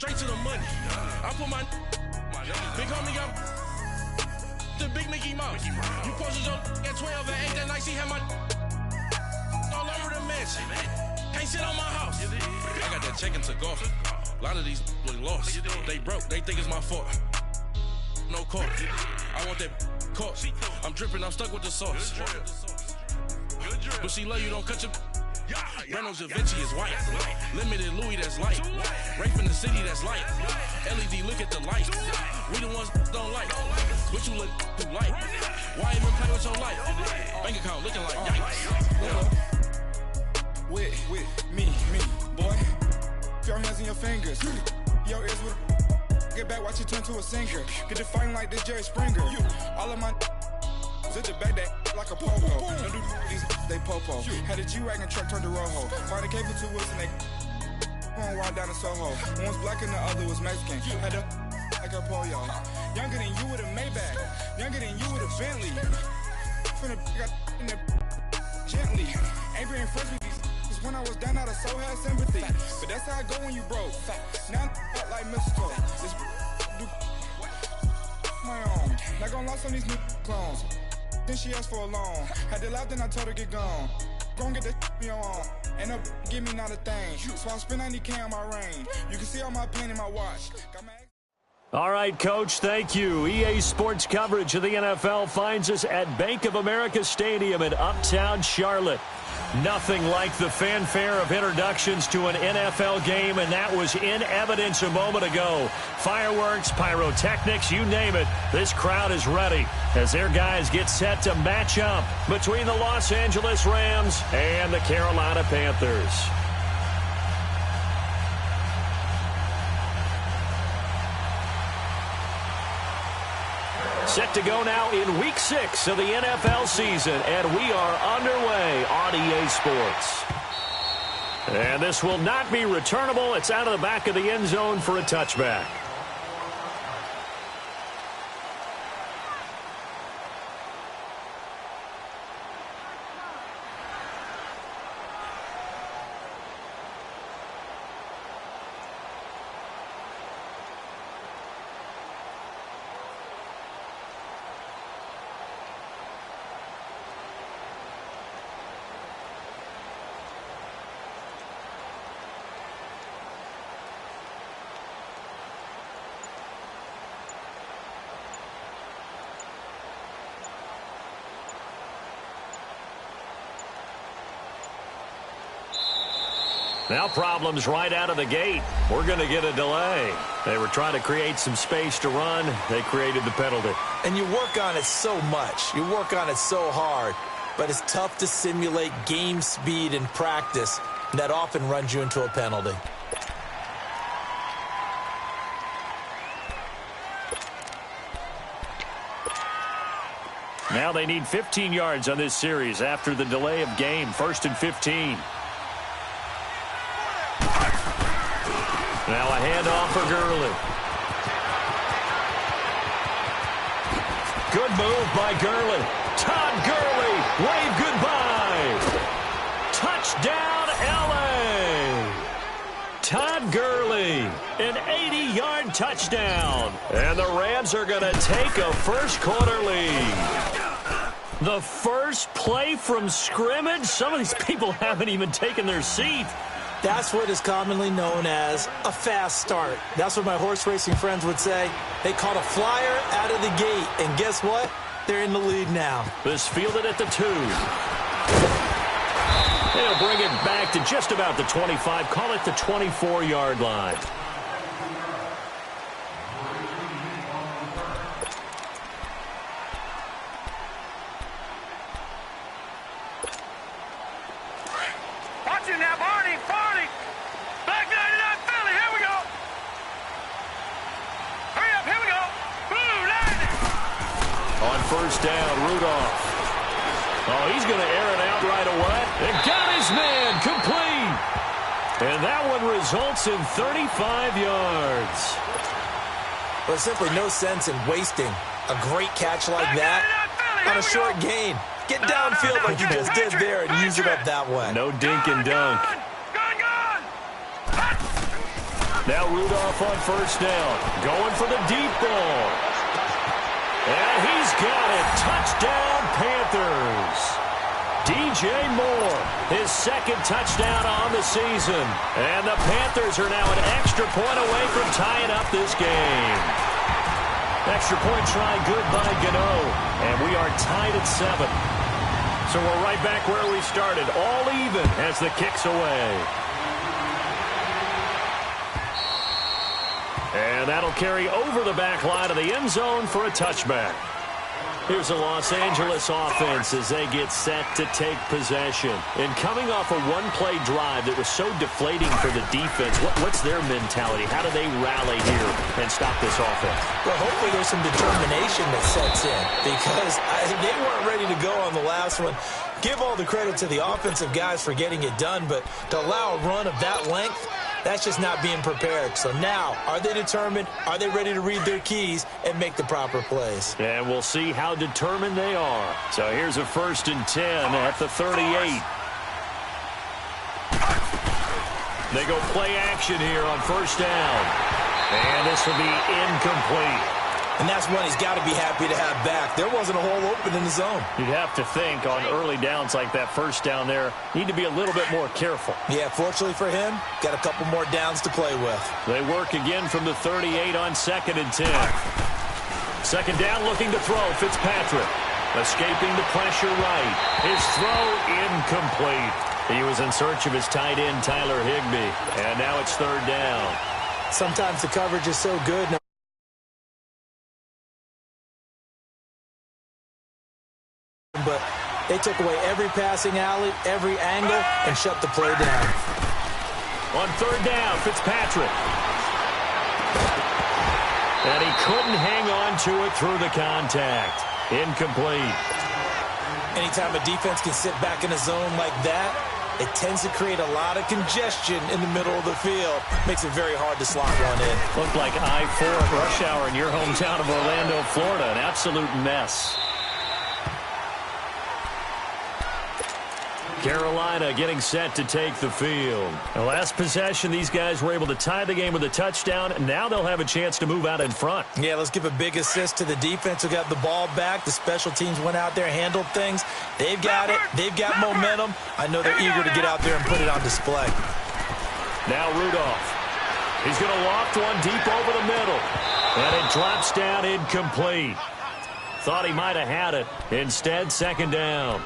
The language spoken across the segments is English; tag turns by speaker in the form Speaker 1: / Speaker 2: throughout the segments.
Speaker 1: straight to the money. I put my big homie got the big Mickey Mouse. You posted your at 12 and 8 that night. She had my all over the mansion. Can't sit on my house. I got that check into golf. A lot of these was lost. They broke. They think it's my fault. No court. I want that court. I'm dripping. I'm stuck with the sauce. But she love you. Don't cut your. Reynolds Da Vinci is white. Limited Louis that's light. Rape in the city that's light. LED look at the light. We the ones don't like. But you look too light. Why even play with your life? Bank account looking like yikes.
Speaker 2: With me, boy. Put your hands in your fingers. Your ears with. Get back, watch you turn to a singer. Get to fighting like this Jerry Springer. All of my. Zit the back that like a popo. Don't do these, they popo. Had a G-Wagon truck turned to Rojo. Find a cable 2 wheels and they going wild down in Soho. One was black and the other was Mexican. Had a like a pollo. Younger than you with a Maybach. Younger than you with a Bentley. Finna got in the gently. Ain't being friends with these. Cause when I was down, I so had sympathy. But that's how I go when you broke. Now I'm like mistletoe. This do my own. Not gonna lost on these new clones. Then she asked for a loan. Had to laugh, then I told her get gone. Gon' get that me on. And up, give me not a thing. So I spend 90K on my range. You can see all my pain in my watch. Got my.
Speaker 3: All right, Coach, thank you. EA Sports coverage of the NFL finds us at Bank of America Stadium in Uptown Charlotte. Nothing like the fanfare of introductions to an NFL game, and that was in evidence a moment ago. Fireworks, pyrotechnics, you name it. This crowd is ready as their guys get set to match up between the Los Angeles Rams and the Carolina Panthers. Set to go now in Week 6 of the NFL season, and we are underway on EA Sports. And this will not be returnable. It's out of the back of the end zone for a touchback. Now problems right out of the gate. We're going to get a delay. They were trying to create some space to run. They created the penalty.
Speaker 4: And you work on it so much. You work on it so hard. But it's tough to simulate game speed in practice. That often runs you into a penalty.
Speaker 3: Now they need 15 yards on this series after the delay of game. 1st and 15. Now a handoff for Gurley. Good move by Gurley. Todd Gurley, wave goodbye. Touchdown, L.A. Todd Gurley, an 80-yard touchdown. And the Rams are going to take a first-quarter lead. The first play from scrimmage? Some of these people haven't even taken their seat.
Speaker 4: That's what is commonly known as a fast start. That's what my horse racing friends would say. They caught a flyer out of the gate, and guess what? They're in the lead now.
Speaker 3: This fielded at the 2. They'll bring it back to just about the 25. Call it the 24-yard line. First down, Rudolph. Oh, he's going to air it out right away. And got his man complete. And that one results in 35 yards.
Speaker 4: But simply no sense in wasting a great catch like that on a short gain. Get downfield like you just did there and use it up that way.
Speaker 3: No dink and dunk. Now Rudolph on first down. Going for the deep ball. And he's got it. Touchdown, Panthers. DJ Moore, his second touchdown on the season. And the Panthers are now an extra point away from tying up this game. Extra point try good by Gano. And we are tied at 7. So we're right back where we started. All even as the kick's away. And that'll carry over the back line of the end zone for a touchback. Here's the Los Angeles offense as they get set to take possession. And coming off a one-play drive that was so deflating for the defense, what's their mentality? How do they rally here and stop this offense?
Speaker 4: Well, hopefully there's some determination that sets in because they weren't ready to go on the last one. Give all the credit to the offensive guys for getting it done, but to allow a run of that length, that's just not being prepared. So now, are they determined? Are they ready to read their keys and make the proper plays?
Speaker 3: And we'll see how determined they are. So here's a 1st and 10 at the 38. They go play action here on first down. And this will be incomplete.
Speaker 4: And that's one he's got to be happy to have back. There wasn't a hole open in the zone.
Speaker 3: You'd have to think on early downs like that first down there, need to be a little bit more careful.
Speaker 4: Yeah, fortunately for him, got a couple more downs to play with.
Speaker 3: They work again from the 38 on 2nd and 10. Second down looking to throw, Fitzpatrick. Escaping the pressure right. His throw incomplete. He was in search of his tight end, Tyler Higbee. And now it's 3rd down.
Speaker 4: Sometimes the coverage is so good. But they took away every passing alley, every angle, and shut the play down.
Speaker 3: On 3rd down, Fitzpatrick. And he couldn't hang on to it through the contact. Incomplete.
Speaker 4: Anytime a defense can sit back in a zone like that, it tends to create a lot of congestion in the middle of the field. Makes it very hard to slot one in.
Speaker 3: Looked like I-4 at rush hour in your hometown of Orlando, Florida. An absolute mess. Carolina getting set to take the field. The last possession, these guys were able to tie the game with a touchdown. Now they'll have a chance to move out in front.
Speaker 4: Yeah, let's give a big assist to the defense who got the ball back. The special teams went out there, handled things. They've got it. They've got momentum. I know they're eager to get out there and put it on display.
Speaker 3: Now Rudolph. He's going to loft one deep over the middle. And it drops down incomplete. Thought he might have had it. Instead, 2nd down.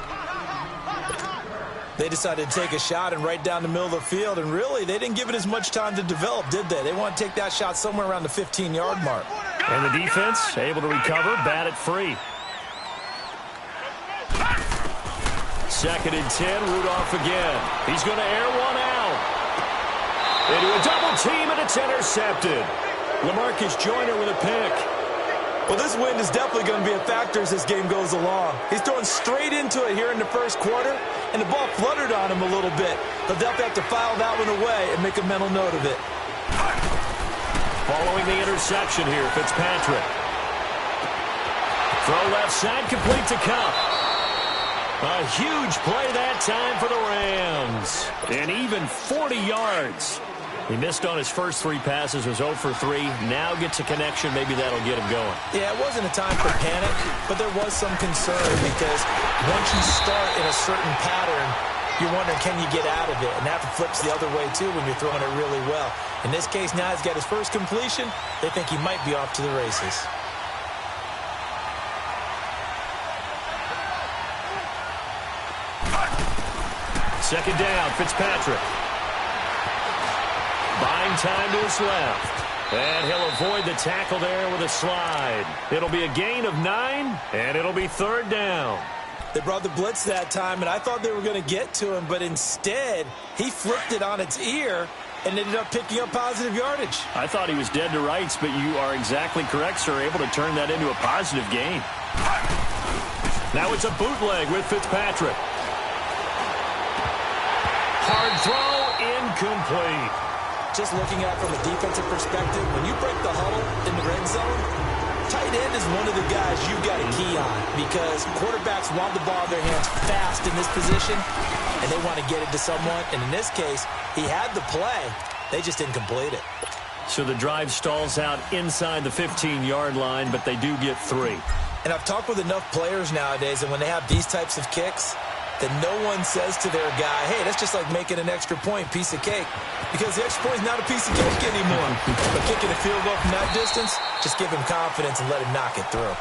Speaker 4: They decided to take a shot and right down the middle of the field, and really, they didn't give it as much time to develop, did they? They want to take that shot somewhere around the 15-yard mark.
Speaker 3: And the defense able to recover, bat it free. 2nd and 10, Rudolph again. He's going to air one out. Into a double team, and it's intercepted. LaMarcus Joyner with a pick.
Speaker 4: Well, this wind is definitely going to be a factor as this game goes along. He's throwing straight into it here in the first quarter, and the ball fluttered on him a little bit. He'll definitely have to file that one away and make a mental note of it.
Speaker 3: Following the interception here, Fitzpatrick. Throw left side, complete to Cup. A huge play that time for the Rams. And even 40 yards. He missed on his first 3 passes, was 0 for 3. Now gets a connection. Maybe that'll get him going.
Speaker 4: Yeah, it wasn't a time for panic, but there was some concern because once you start in a certain pattern, you're wondering, can you get out of it? And that flips the other way, too, when you're throwing it really well. In this case, now he's got his first completion. They think he might be off to the races.
Speaker 3: Second down, Fitzpatrick. Buying time to his left. And he'll avoid the tackle there with a slide. It'll be a gain of 9, and it'll be 3rd down.
Speaker 4: They brought the blitz that time, and I thought they were going to get to him, but instead, he flipped it on its ear and ended up picking up positive yardage.
Speaker 3: I thought he was dead to rights, but you are exactly correct, sir. Able to turn that into a positive gain. Now it's a bootleg with Fitzpatrick. Hard throw, incomplete.
Speaker 4: Just looking at it from a defensive perspective, when you break the huddle in the red zone, tight end is one of the guys you've got a key on because quarterbacks want the ball in their hands fast in this position, and they want to get it to someone. And in this case, he had the play. They just didn't complete it.
Speaker 3: So the drive stalls out inside the 15-yard line, but they do get 3.
Speaker 4: And I've talked with enough players nowadays, and when they have these types of kicks, that no one says to their guy, hey, that's just like making an extra point, piece of cake. Because the extra point is not a piece of cake anymore. But kicking a field goal from that distance, just give him confidence and let him knock it through.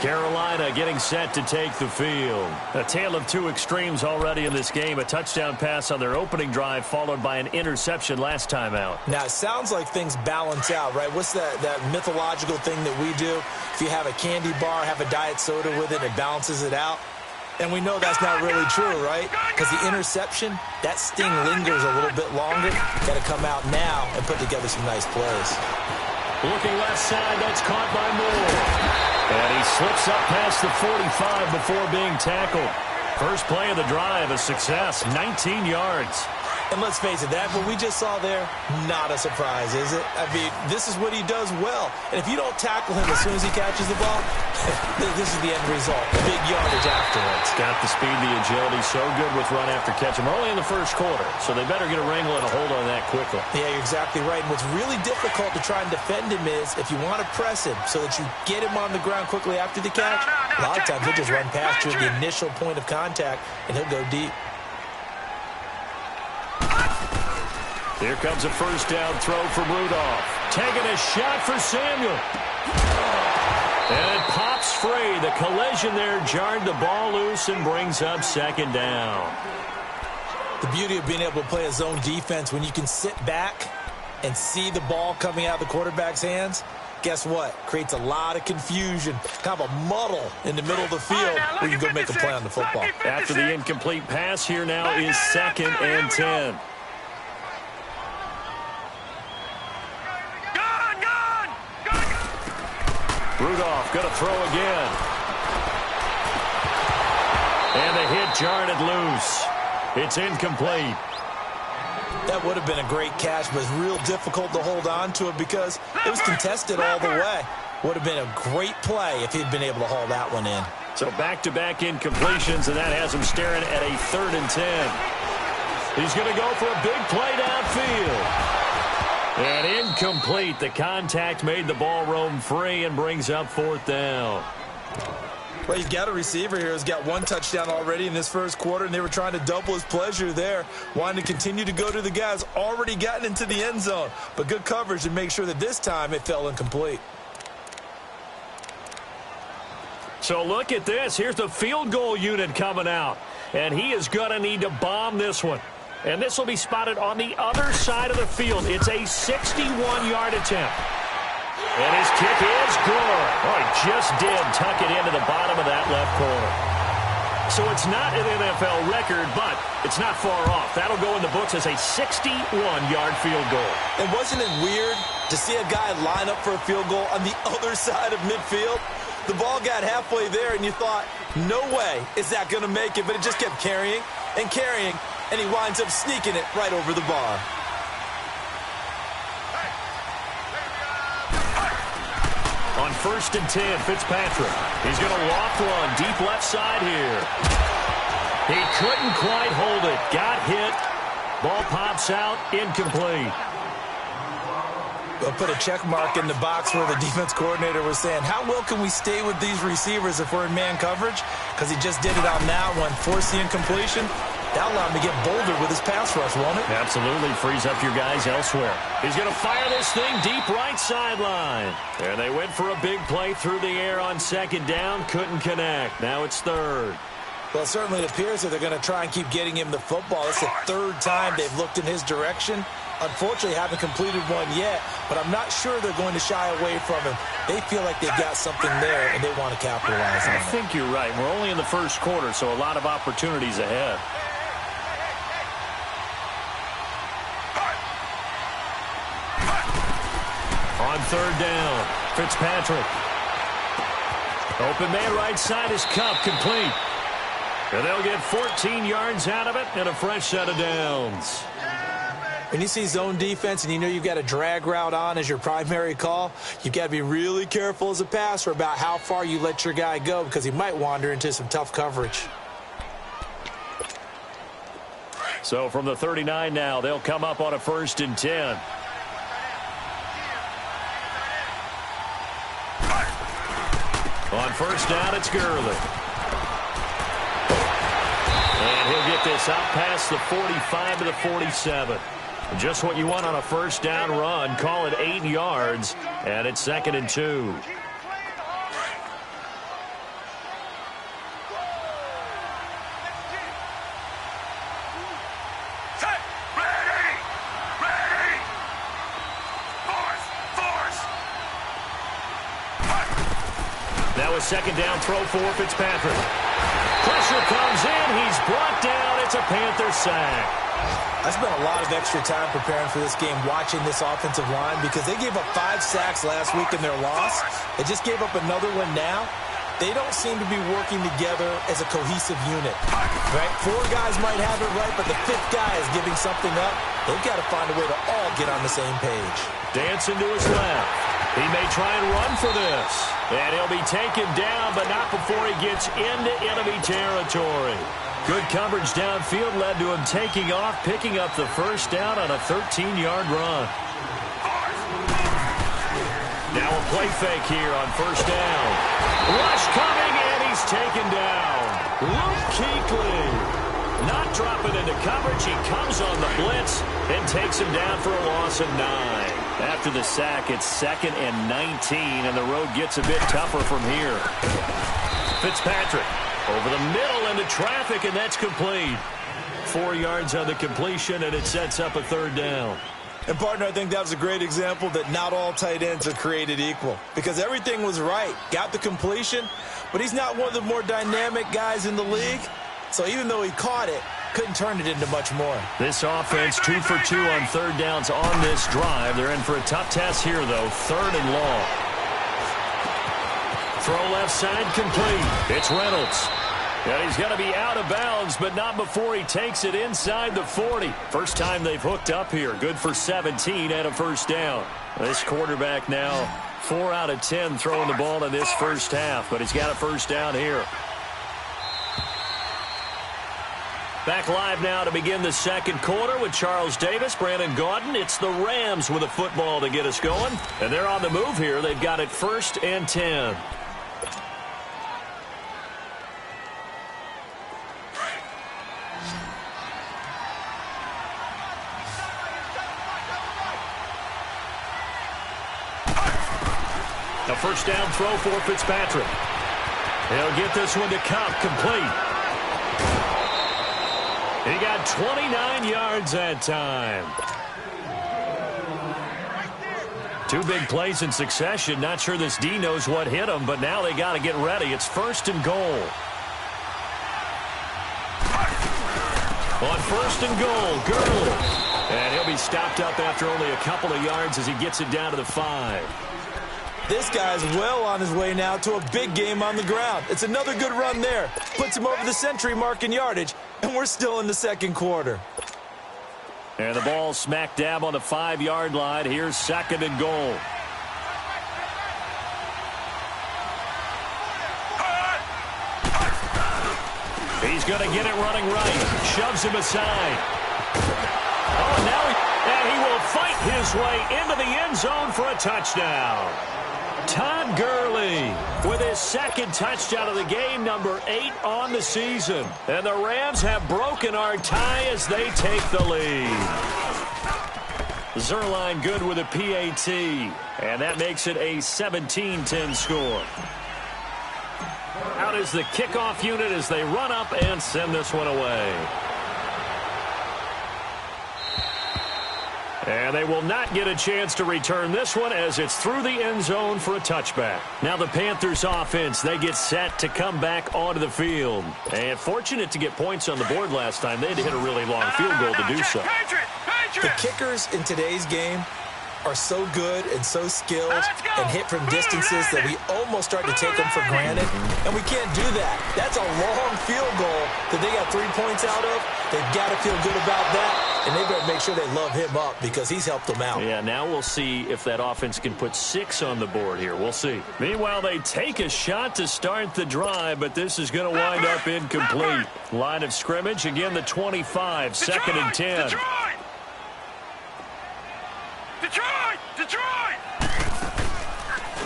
Speaker 3: Carolina getting set to take the field. A tale of two extremes already in this game. A touchdown pass on their opening drive, followed by an interception last time out.
Speaker 4: Now, it sounds like things balance out, right? What's that mythological thing that we do? If you have a candy bar, have a diet soda with it, it balances it out. And we know that's not really true, right? Because the interception, that sting lingers a little bit longer. Got to come out now and put together some nice plays.
Speaker 3: Looking left side, that's caught by Moore. And he slips up past the 45 before being tackled. First play of the drive, a success, 19 yards.
Speaker 4: And let's face it, that what we just saw there, not a surprise, is it? I mean, this is what he does well. And if you don't tackle him as soon as he catches the ball, this is the end result. Big yardage afterwards.
Speaker 3: Got the speed, the agility, so good with run after catch. And we're only in the first quarter, so they better get a wrangle and a hold on that quickly.
Speaker 4: Yeah, you're exactly right. And what's really difficult to try and defend him is if you want to press him so that you get him on the ground quickly after the catch, a lot of times he'll just run past you at the initial point of contact, and he'll go deep.
Speaker 3: Here comes a first down throw from Rudolph. Taking a shot for Samuel. And it pops free. The collision there jarred the ball loose and brings up second down.
Speaker 4: The beauty of being able to play a zone defense when you can sit back and see the ball coming out of the quarterback's hands, guess what? Creates a lot of confusion, kind of a muddle in the middle of the field where you can go make a play on the football.
Speaker 3: After the incomplete pass, here now is 2nd and 10. Rudolph going to throw again. And the hit jarred it loose. It's incomplete.
Speaker 4: That would have been a great catch, but it's real difficult to hold on to it because it was contested all the way. Would have been a great play if he'd been able to haul that one in.
Speaker 3: So back-to-back incompletions, and that has him staring at a 3rd and 10. He's going to go for a big play downfield. And incomplete. The contact made the ball roam free and brings up 4th down.
Speaker 4: Well, he's got a receiver here who's got 1 touchdown already in this first quarter, and they were trying to double his pleasure there, wanting to continue to go to the guys already gotten into the end zone. But good coverage to make sure that this time it fell incomplete.
Speaker 3: So look at this. Here's the field goal unit coming out. And he is going to need to bomb this one. And this will be spotted on the other side of the field. It's a 61-yard attempt. And his kick is good. Oh, he just did tuck it into the bottom of that left corner. So it's not an NFL record, but it's not far off. That'll go in the books as a 61-yard field goal.
Speaker 4: And wasn't it weird to see a guy line up for a field goal on the other side of midfield? The ball got halfway there, and you thought, no way is that going to make it. But it just kept carrying and carrying, and he winds up sneaking it right over the bar.
Speaker 3: On 1st and 10, Fitzpatrick. He's going to loft one deep left side here. He couldn't quite hold it. Got hit. Ball pops out. Incomplete.
Speaker 4: We'll put a check mark in the box where the defense coordinator was saying, how well can we stay with these receivers if we're in man coverage? Because he just did it on that one, forced the incompletion. That'll allow him to get bolder with his pass rush, won't it?
Speaker 3: Absolutely. Frees up your guys elsewhere. He's going to fire this thing deep right sideline. And they went for a big play through the air on 2nd down. Couldn't connect. Now it's 3rd.
Speaker 4: Well, certainly it appears that they're going to try and keep getting him the football. It's the 3rd time they've looked in his direction. Unfortunately, haven't completed one yet, but I'm not sure they're going to shy away from him. They feel like they've got something there, and they want to capitalize on it.
Speaker 3: I think you're right. We're only in the first quarter, so a lot of opportunities ahead. On 3rd down, Fitzpatrick. Open man right side is Cup, complete. And they'll get 14 yards out of it and a fresh set of downs.
Speaker 4: When you see zone defense and you know you've got a drag route on as your primary call, you've got to be really careful as a passer about how far you let your guy go because he might wander into some tough coverage.
Speaker 3: So from the 39 now, they'll come up on a 1st and 10. On first down, it's Gurley. And he'll get this out past the 45 to the 47. Just what you want on a first down run. Call it 8 yards, and it's 2nd and 2. Now a second down throw for Fitzpatrick. Pressure comes in. He's brought down. It's a Panther sack.
Speaker 4: I spent a lot of extra time preparing for this game watching this offensive line because they gave up 5 sacks last week in their loss. They just gave up another one now. They don't seem to be working together as a cohesive unit. Right? 4 guys might have it right, but the 5th guy is giving something up. They've got to find a way to all get on the same page.
Speaker 3: Dancing to his left. He may try and run for this. And he'll be taken down, but not before he gets into enemy territory. Good coverage downfield led to him taking off, picking up the first down on a 13-yard run. Now a play fake here on first down. Rush coming, and he's taken down. Luke Kuechly not dropping into coverage. He comes on the blitz and takes him down for a loss of 9. After the sack, it's 2nd and 19, and the road gets a bit tougher from here. Fitzpatrick over the middle into traffic, and that's complete. 4 yards on the completion, and it sets up a 3rd down.
Speaker 4: And, partner, I think that was a great example that not all tight ends are created equal because everything was right. Got the completion, but he's not one of the more dynamic guys in the league. So even though he caught it, couldn't turn it into much more.
Speaker 3: This offense 2 for 2 on 3rd downs on this drive. They're in for a tough test here, though. 3rd and long. Throw left side complete. It's Reynolds. And he's going to be out of bounds, but not before he takes it inside the 40. First time they've hooked up here. Good for 17 and a first down. This quarterback now 4 out of 10 throwing the ball in this first half, but he's got a first down here. Back live now to begin the second quarter with Charles Davis, Brandon Gaudin. It's the Rams with a football to get us going. And they're on the move here. They've got it 1st and 10. A first down throw for Fitzpatrick. He'll get this one to Cup, complete. He got 29 yards that time. 2 big plays in succession. Not sure this D knows what hit him, but now they got to get ready. It's 1st and goal. On 1st and goal, Gurley. And he'll be stopped up after only a couple of yards as he gets it down to the 5.
Speaker 4: This guy's well on his way now to a big game on the ground. It's another good run there. Puts him over the century mark in yardage, and we're still in the second quarter.
Speaker 3: And the ball smack dab on the 5-yard line. Here's 2nd and goal. He's going to get it running right. Shoves him aside. Oh, now he will fight his way into the end zone for a touchdown. Todd Gurley with his 2nd touchdown of the game, number 8 on the season. And the Rams have broken our tie as they take the lead. Zerline good with a PAT, and that makes it a 17-10 score. Out is the kickoff unit as they run up and send this one away. And they will not get a chance to return this one as it's through the end zone for a touchback. Now the Panthers offense, they get set to come back onto the field. And fortunate to get points on the board last time. They had to hit a really long field goal to do so.
Speaker 4: The kickers in today's game are so good and so skilled and hit from distances that we almost start to take them for granted. And we can't do that. That's a long field goal that they got 3 points out of. They've got to feel good about that. And they better make sure they love him up because he's helped them out.
Speaker 3: Yeah, now we'll see if that offense can put 6 on the board here. We'll see. Meanwhile, they take a shot to start the drive, but this is going to wind up incomplete. Line of scrimmage, again, the 25, 2nd and 10.
Speaker 1: Detroit!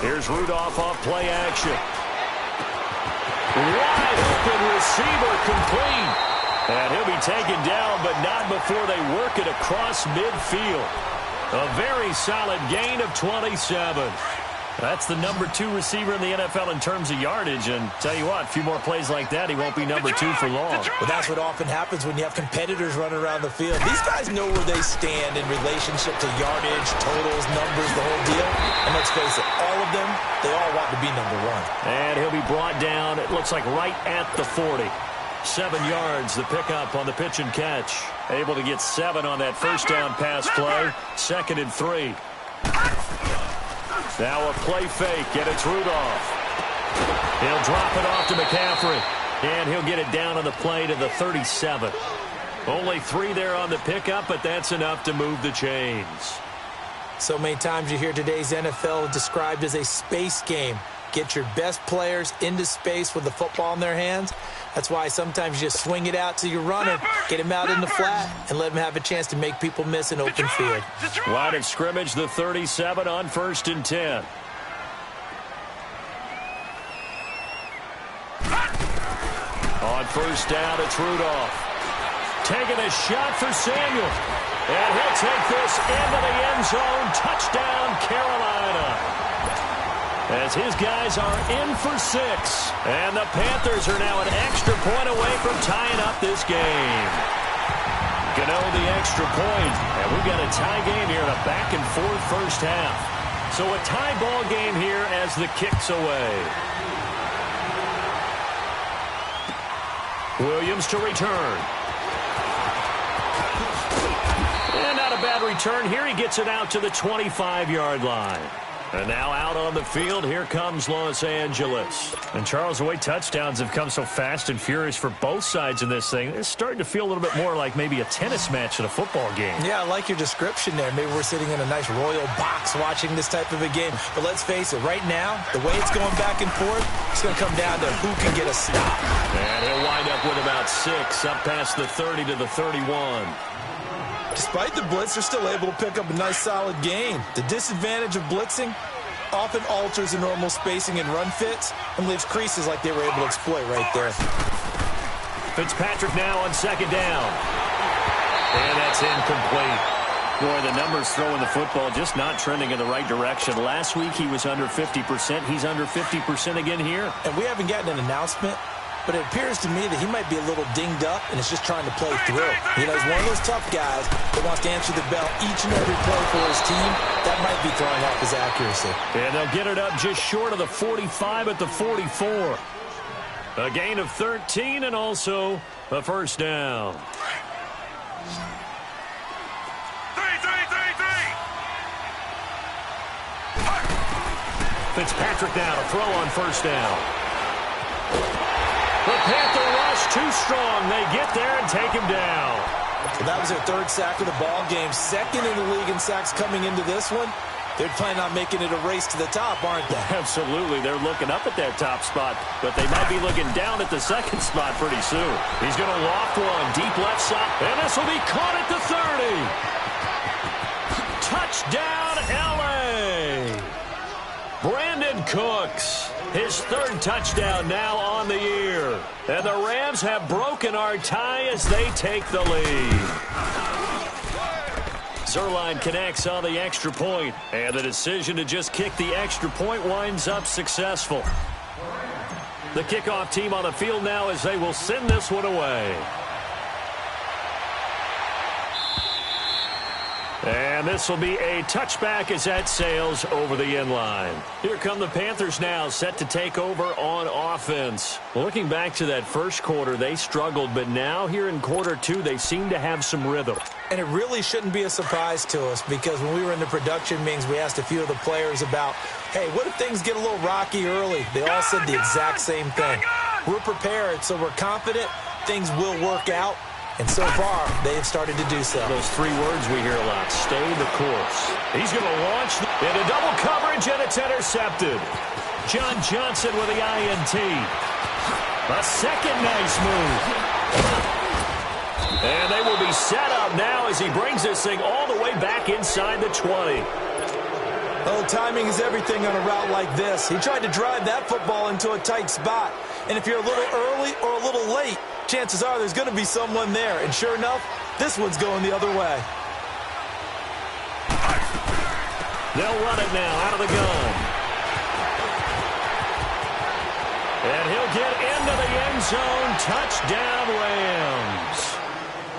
Speaker 3: Here's Rudolph off play action. Wide open receiver complete. And he'll be taken down, but not before they work it across midfield. A very solid gain of 27. That's the number 2 receiver in the NFL in terms of yardage. And tell you what, a few more plays like that, he won't be number 2 for long.
Speaker 4: But that's what often happens when you have competitors running around the field. These guys know where they stand in relationship to yardage, totals, numbers, the whole deal. And let's face it, all of them, they all want to be number 1.
Speaker 3: And he'll be brought down, it looks like right at the 40. 7 yards, the pickup on the pitch and catch. Able to get 7 on that first down pass play. 2nd and 3. Now a play fake, and it's Rudolph. He'll drop it off to McCaffrey, and he'll get it down on the play to the 37. Only 3 there on the pickup, but that's enough to move the chains.
Speaker 4: So many times you hear today's NFL described as a space game. Get your best players into space with the football in their hands. That's why sometimes you just swing it out to your runner, get him out in the flat, and let him have a chance to make people miss an open field.
Speaker 3: Line of scrimmage, the 37 on 1st and 10. On 1st down, it's Rudolph. Taking a shot for Samuel. And he'll take this into the end zone. Touchdown, Carolina. As his guys are in for 6. And the Panthers are now an extra point away from tying up this game. Gano the extra point. And we've got a tie game here in a back-and-forth first half. So a tie ball game here as the kick's away. Williams to return. And not a bad return here. He gets it out to the 25-yard line. And now out on the field, here comes Los Angeles. And Charles, the way touchdowns have come so fast and furious for both sides in this thing, it's starting to feel a little bit more like maybe a tennis match in a football game.
Speaker 4: Yeah, I like your description there. Maybe we're sitting in a nice royal box watching this type of a game. But let's face it, right now, the way it's going back and forth, it's going to come down to who can get a stop.
Speaker 3: And he'll wind up with about 6, up past the 30 to the 31.
Speaker 4: Despite the blitz, they're still able to pick up a nice, solid gain. The disadvantage of blitzing often alters the normal spacing and run fits and leaves creases like they were able to exploit right there.
Speaker 3: Fitzpatrick now on 2nd down. And that's incomplete. Boy, the numbers throwing the football just not trending in the right direction. Last week he was under 50%. He's under 50% again here.
Speaker 4: And we haven't gotten an announcement, but it appears to me that he might be a little dinged up and is just trying to play through. You know, he's one of those tough guys that wants to answer the bell each and every play for his team. That might be throwing off his accuracy.
Speaker 3: And they'll get it up just short of the 45 at the 44. A gain of 13 and also a first down. Fitzpatrick now to throw on first down. The Panther rush too strong. They get there and take him down.
Speaker 4: Well, that was their 3rd sack of the ball game. 2nd in the league in sacks coming into this one. They're planning on making it a race to the top, aren't they?
Speaker 3: Absolutely. They're looking up at that top spot, but they might be looking down at the 2nd spot pretty soon. He's going to loft one deep left side, and this will be caught at the 30. Touchdown, L.A. Brandon Cooks, his 3rd touchdown now on the year. And the Rams have broken our tie as they take the lead. Zerline connects on the extra point, and the decision to just kick the extra point winds up successful. The kickoff team on the field now as they will send this one away. And this will be a touchback as that sails over the end line. Here come the Panthers now, set to take over on offense. Looking back to that first quarter, they struggled, but now here in quarter 2, they seem to have some rhythm.
Speaker 4: And it really shouldn't be a surprise to us because when we were in the production meetings, we asked a few of the players about, hey, what if things get a little rocky early? They all said the exact same thing. We're prepared, so we're confident things will work out. And so far, they have started to do so.
Speaker 3: Those 3 words we hear a lot, stay the course. He's going to launch into double coverage, and it's intercepted. John Johnson with the INT. A second nice move. And they will be set up now as he brings this thing all the way back inside the 20.
Speaker 4: Oh, timing is everything on a route like this. He tried to drive that football into a tight spot. And if you're a little early or a little late, chances are there's going to be someone there. And sure enough, this one's going the other way.
Speaker 3: They'll run it now out of the gun. And he'll get into the end zone. Touchdown, Rams.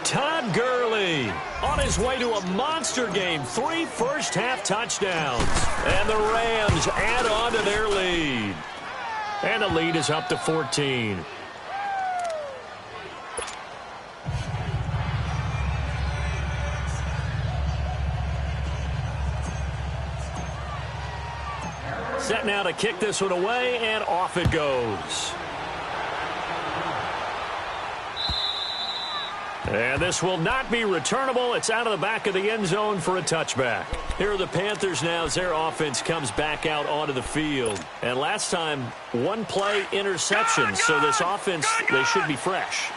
Speaker 3: Todd Gurley on his way to a monster game. 3 first-half touchdowns. And the Rams add on to their lead. And the lead is up to 14. Set now to kick this one away, and off it goes. And this will not be returnable. It's out of the back of the end zone for a touchback. Here are the Panthers now as their offense comes back out onto the field. And last time, one play interception. So this offense, they should be fresh.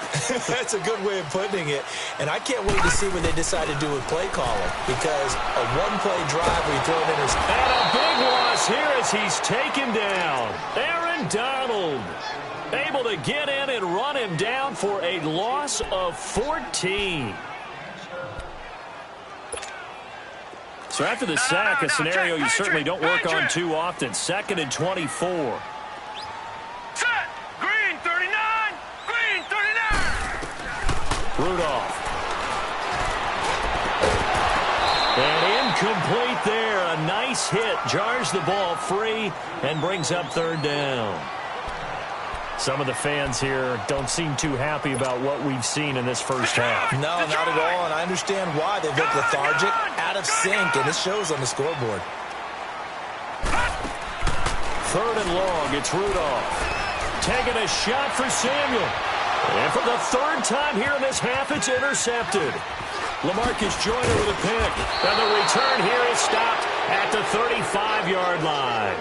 Speaker 4: That's a good way of putting it. And I can't wait to see what they decide to do with play calling. Because a one-play drive where you throw an interception.
Speaker 3: And a big loss here as he's taken down. Aaron Donald able to get in and run him down for a loss of 14. So after the sack, a scenario you certainly don't work on too often. 2nd and 24.
Speaker 1: Set. Green 39. Green 39.
Speaker 3: Rudolph. And incomplete there. A nice hit. Jars the ball free and brings up 3rd down. Some of the fans here don't seem too happy about what we've seen in this first half.
Speaker 4: No, not at all, and I understand why. They've looked lethargic, out of sync, and it shows on the scoreboard.
Speaker 3: 3rd and long, it's Rudolph. Taking a shot for Samuel. And for the 3rd time here in this half, it's intercepted. LaMarcus Joyner with a pick. And the return here is stopped at the 35-yard line.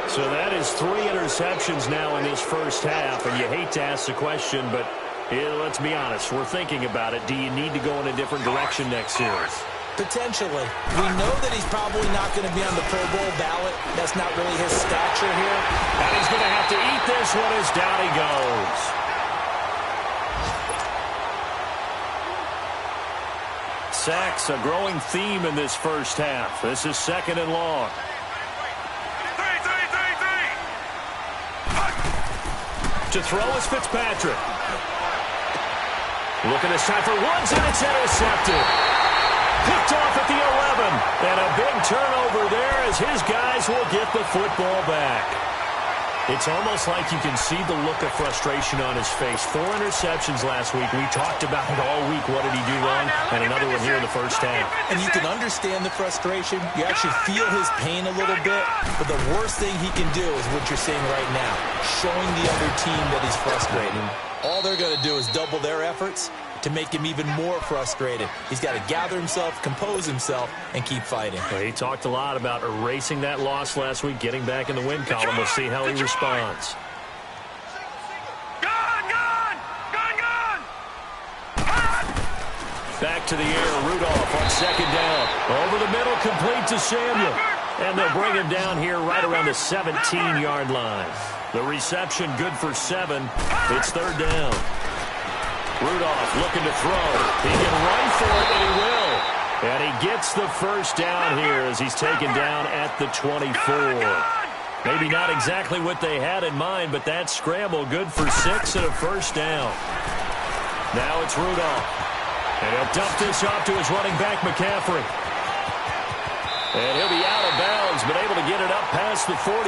Speaker 3: So that is 3 interceptions now in this first half, and you hate to ask the question, but let's be honest, we're thinking about it. Do you need to go in a different direction next series?
Speaker 4: Potentially. We know that he's probably not going to be on the Pro Bowl ballot. That's not really his stature here.
Speaker 3: And he's going to have to eat this one as down he goes. Sacks, a growing theme in this first half. This is 2nd and long. To throw is Fitzpatrick. Looking this time for Woods, and it's intercepted. Picked off at the 11. And a big turnover there as his guys will get the football back. It's almost like you can see the look of frustration on his face. 4 interceptions last week. We talked about it all week. What did he do wrong? And another one here in the first half.
Speaker 4: And you can understand the frustration. You actually feel his pain a little bit. But the worst thing he can do is what you're seeing right now, showing the other team that he's frustrated. All they're going to do is double their efforts to make him even more frustrated. He's got to gather himself, compose himself, and keep fighting.
Speaker 3: Well, he talked a lot about erasing that loss last week, getting back in the win column. We'll see how he responds. Back to the air, Rudolph on 2nd down. Over the middle, complete to Samuel. And they'll bring him down here right around the 17-yard line. The reception good for 7. It's 3rd down. Rudolph looking to throw. He can run for it, and he will. And he gets the first down here as he's taken down at the 24. Maybe not exactly what they had in mind, but that scramble good for 6 and a first down. Now it's Rudolph. And he'll dump this off to his running back, McCaffrey. And he'll be out of bounds, but able to get it up past the 45.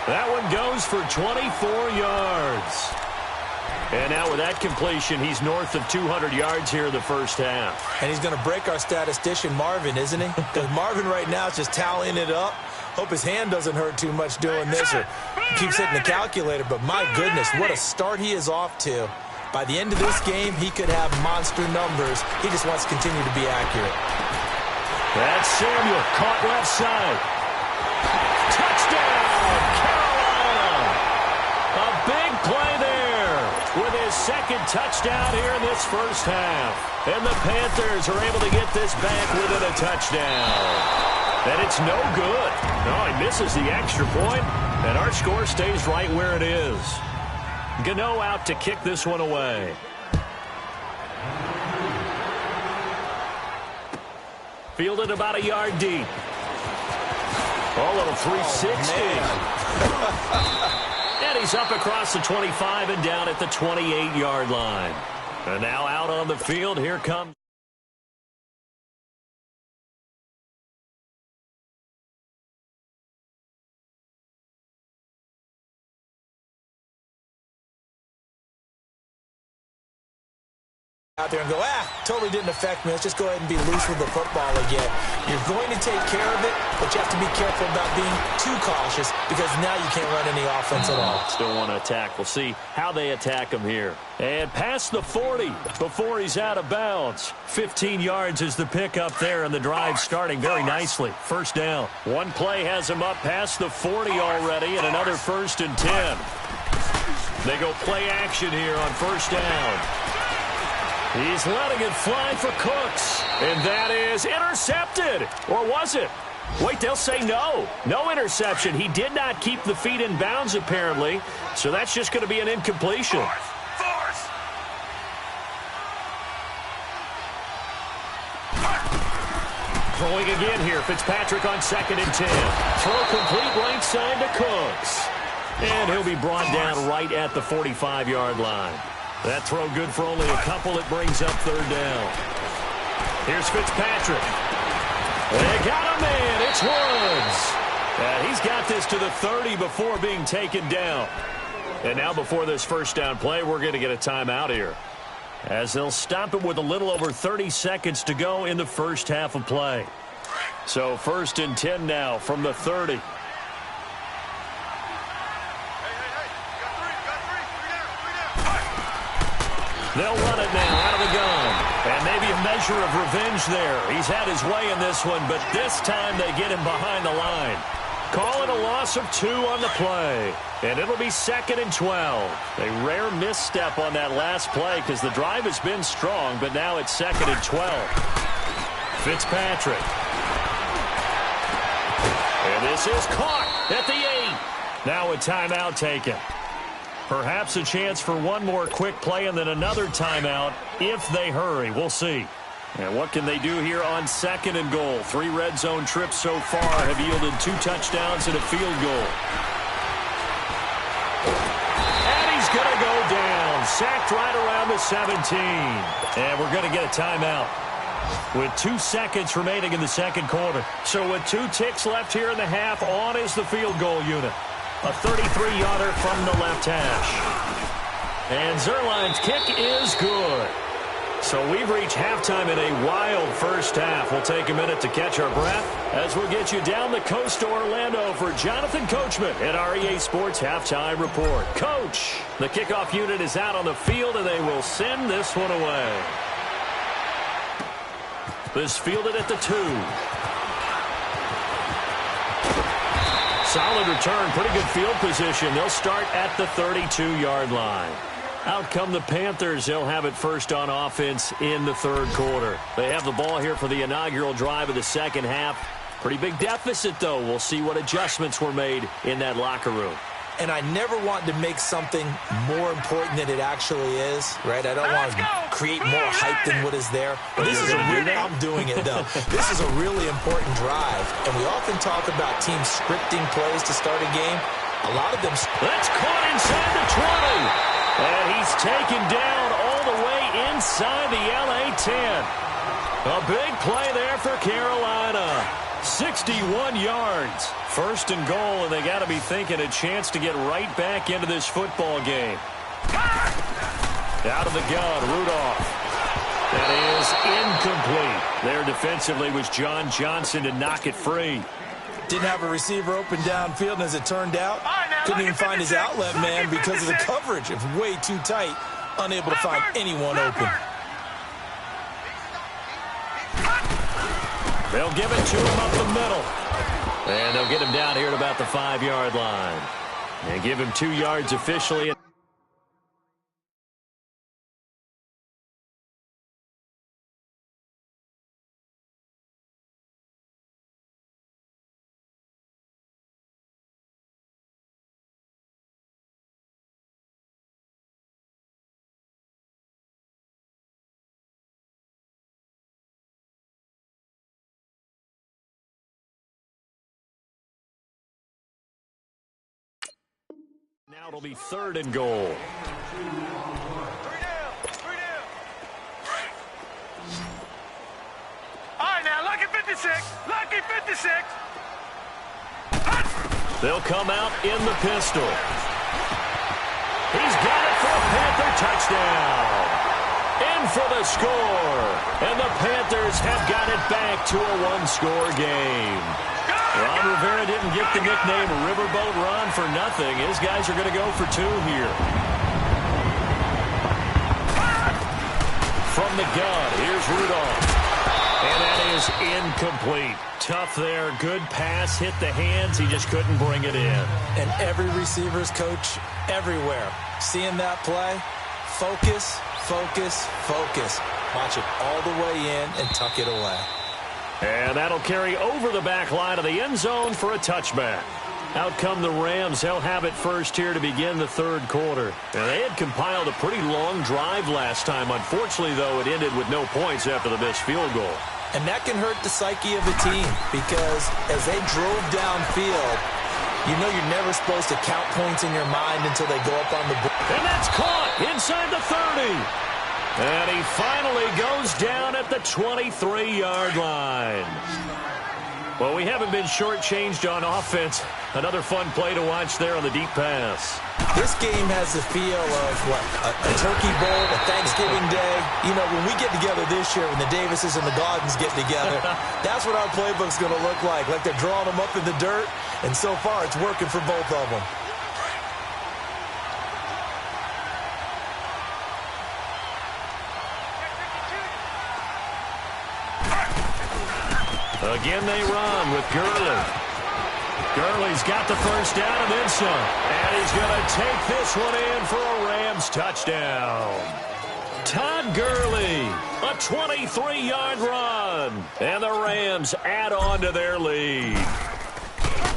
Speaker 3: That one goes for 24 yards. And now with that completion, he's north of 200 yards here in the first half.
Speaker 4: And he's going to break our statistician, Marvin, isn't he? Because Marvin right now is just tallying it up. Hope his hand doesn't hurt too much doing this or keeps hitting the calculator. But my goodness, what a start he is off to. By the end of this game, he could have monster numbers. He just wants to continue to be accurate.
Speaker 3: That's Samuel, caught left side. Touchdown, Carolina! A big play there with his 2nd touchdown here in this first half. And the Panthers are able to get this back within a touchdown. And it's no good. No, he misses the extra point, and our score stays right where it is. Gano out to kick this one away. Fielded about a yard deep. Oh, little 360. And he's up across the 25 and down at the 28-yard line. And now out on the field, here comes.
Speaker 4: Out there and go, totally didn't affect me. Let's just go ahead and be loose with the football again. You're going to take care of it, but you have to be careful about being too cautious because now you can't run any offense at all.
Speaker 3: Still want to attack. We'll see how they attack him here. And past the 40 before he's out of bounds. 15 yards is the pickup there, and the drive starting very nicely. First down. One play has him up past the 40 already, and another 1st and 10. They go play action here on first down. He's letting it fly for Cooks. And that is intercepted. Or was it? Wait, they'll say no. No interception. He did not keep the feet in bounds, apparently. So that's just going to be an incompletion. Throwing again here. Fitzpatrick on 2nd and 10. Throw complete right side to Cooks. And he'll be brought down right at the 45-yard line. That throw good for only a couple. It brings up 3rd down. Here's Fitzpatrick. They got a man. It's Woods. And he's got this to the 30 before being taken down. And now before this first down play, we're going to get a timeout here, as they'll stop it with a little over 30 seconds to go in the first half of play. So 1st and 10 now from the 30. They'll run it now out of the gun. And maybe a measure of revenge there. He's had his way in this one, but this time they get him behind the line. Calling a loss of 2 on the play. And it'll be 2nd and 12. A rare misstep on that last play because the drive has been strong, but now it's 2nd and 12. Fitzpatrick. And this is caught at the 8. Now a timeout taken. Perhaps a chance for one more quick play and then another timeout if they hurry. We'll see. And what can they do here on 2nd and goal? 3 red zone trips so far have yielded 2 touchdowns and a field goal. And he's going to go down. Sacked right around the 17. And we're going to get a timeout with 2 seconds remaining in the second quarter. So with 2 ticks left here in the half, on is the field goal unit. A 33-yarder from the left hash. And Zerline's kick is good. So we've reached halftime in a wild first half. We'll take a minute to catch our breath as we'll get you down the coast to Orlando for Jonathan Coachman at our EA Sports Halftime Report. Coach, the kickoff unit is out on the field, and they will send this one away. This fielded at the 2. Solid return, pretty good field position. They'll start at the 32-yard line. Out come the Panthers. They'll have it first on offense in the third quarter. They have the ball here for the inaugural drive of the second half. Pretty big deficit, though. We'll see what adjustments were made in that locker room.
Speaker 4: And I never want to make something more important than it actually is, right? I don't want to create more hype than what is there. But this is I'm doing it, though. This is a really important drive. And we often talk about teams scripting plays to start a game. A lot of them.
Speaker 3: That's caught inside the 20. And he's taken down all the way inside the LA 10. A big play there for Carolina. 61 yards. 1st and goal, and they got to be thinking a chance to get right back into this football game. Out of the gun, Rudolph. That is incomplete. There defensively was John Johnson to knock it free.
Speaker 4: Didn't have a receiver open downfield, and as it turned out, couldn't even find his outlet man because of the coverage. It was way too tight, unable to find anyone open.
Speaker 3: They'll give it to him up the middle. And they'll get him down here at about the 5-yard line. And give him 2 yards officially. Now it'll be 3rd and goal.
Speaker 5: 3 down. 3 down. All right, now, lucky 56. Lucky 56.
Speaker 3: They'll come out in the pistol. He's got it for a Panther touchdown. In for the score. And the Panthers have got it back to a 1-score game. Ron Rivera didn't get the nickname Riverboat Ron for nothing. His guys are going to go for 2 here. From the gun, here's Rudolph. And that is incomplete. Tough there. Good pass. Hit the hands. He just couldn't bring it in.
Speaker 4: And every receiver's coach everywhere. Seeing that play, focus, focus, focus. Watch it all the way in and tuck it away.
Speaker 3: And that'll carry over the back line of the end zone for a touchback. Out come the Rams. They'll have it first here to begin the 3rd quarter. And they had compiled a pretty long drive last time. Unfortunately, though, it ended with no points after the missed field goal.
Speaker 4: And that can hurt the psyche of the team because as they drove downfield, you know you're never supposed to count points in your mind until they go up on the board.
Speaker 3: And that's caught inside the 30. And he finally goes down at the 23-yard line. Well, we haven't been shortchanged on offense. Another fun play to watch there on the deep pass.
Speaker 4: This game has the feel of, what, a turkey bowl, a Thanksgiving day. You know, when we get together this year, when the Davises and the Gaudens get together, that's what our playbook's going to look like. Like they're drawing them up in the dirt, and so far it's working for both of them.
Speaker 3: Again they run with Gurley. Gurley's got the first down and then some. And he's going to take this one in for a Rams touchdown. Todd Gurley, a 23-yard run. And the Rams add on to their lead.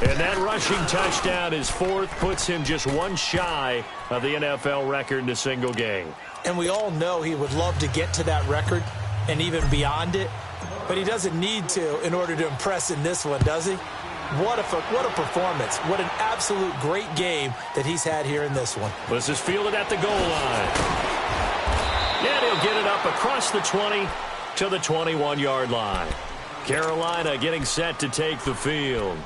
Speaker 3: And that rushing touchdown is 4th, puts him just 1 shy of the NFL record in a single game.
Speaker 4: And we all know he would love to get to that record and even beyond it. But he doesn't need to in order to impress in this one, does he? What a performance. What an absolute great game that he's had here in this one.
Speaker 3: This is fielded at the goal line. Yeah, he'll get it up across the 20 to the 21-yard line. Carolina getting set to take the field.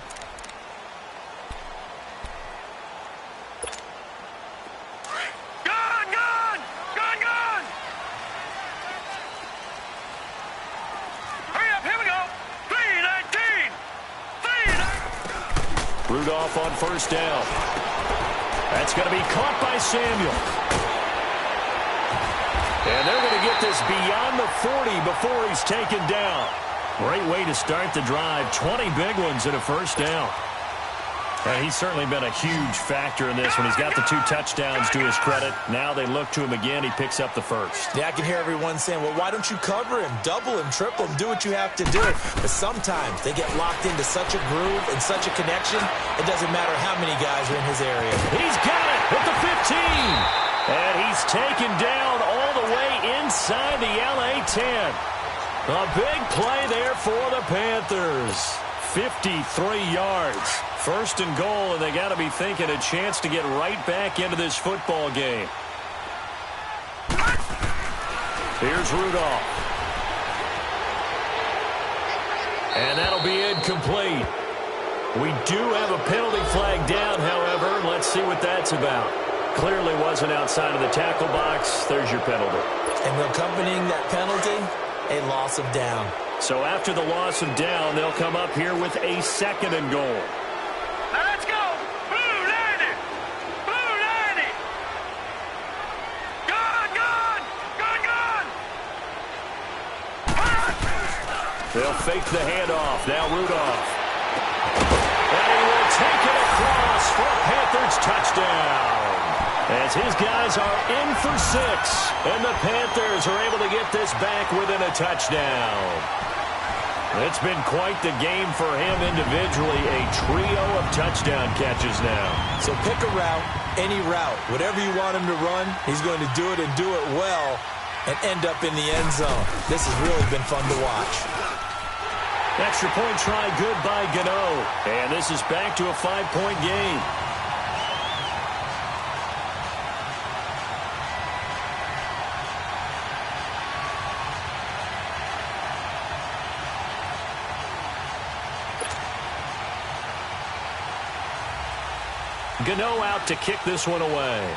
Speaker 3: Rudolph on first down. That's going to be caught by Samuel. And they're going to get this beyond the 40 before he's taken down. Great way to start the drive. 20 big ones and a first down. And he's certainly been a huge factor in this one. He's got the 2 touchdowns to his credit. Now they look to him again. He picks up the first.
Speaker 4: Yeah, I can hear everyone saying, well, why don't you cover him? Double him, triple him, do what you have to do. But sometimes they get locked into such a groove and such a connection, it doesn't matter how many guys are in his area.
Speaker 3: He's got it at the 15. And he's taken down all the way inside the LA 10. A big play there for the Panthers. 53 yards. First and goal, and they got to be thinking a chance to get right back into this football game. Here's Rudolph. And that'll be incomplete. We do have a penalty flag down, however. Let's see what that's about. Clearly wasn't outside of the tackle box. There's your penalty.
Speaker 4: And accompanying that penalty, a loss of down.
Speaker 3: So after the loss of down, they'll come up here with a 2nd and goal.
Speaker 5: Now let's go. Blue 90. Blue 90. Gun.
Speaker 3: They'll fake the handoff. Now Rudolph. And he will take it across for a Panthers touchdown. As his guys are in for 6. And the Panthers are able to get this back within a touchdown. It's been quite the game for him individually. A trio of touchdown catches now.
Speaker 4: So pick a route, any route. Whatever you want him to run, he's going to do it and do it well and end up in the end zone. This has really been fun to watch.
Speaker 3: Extra point try good by Gano. And this is back to a 5-point game. Gano out to kick this one away.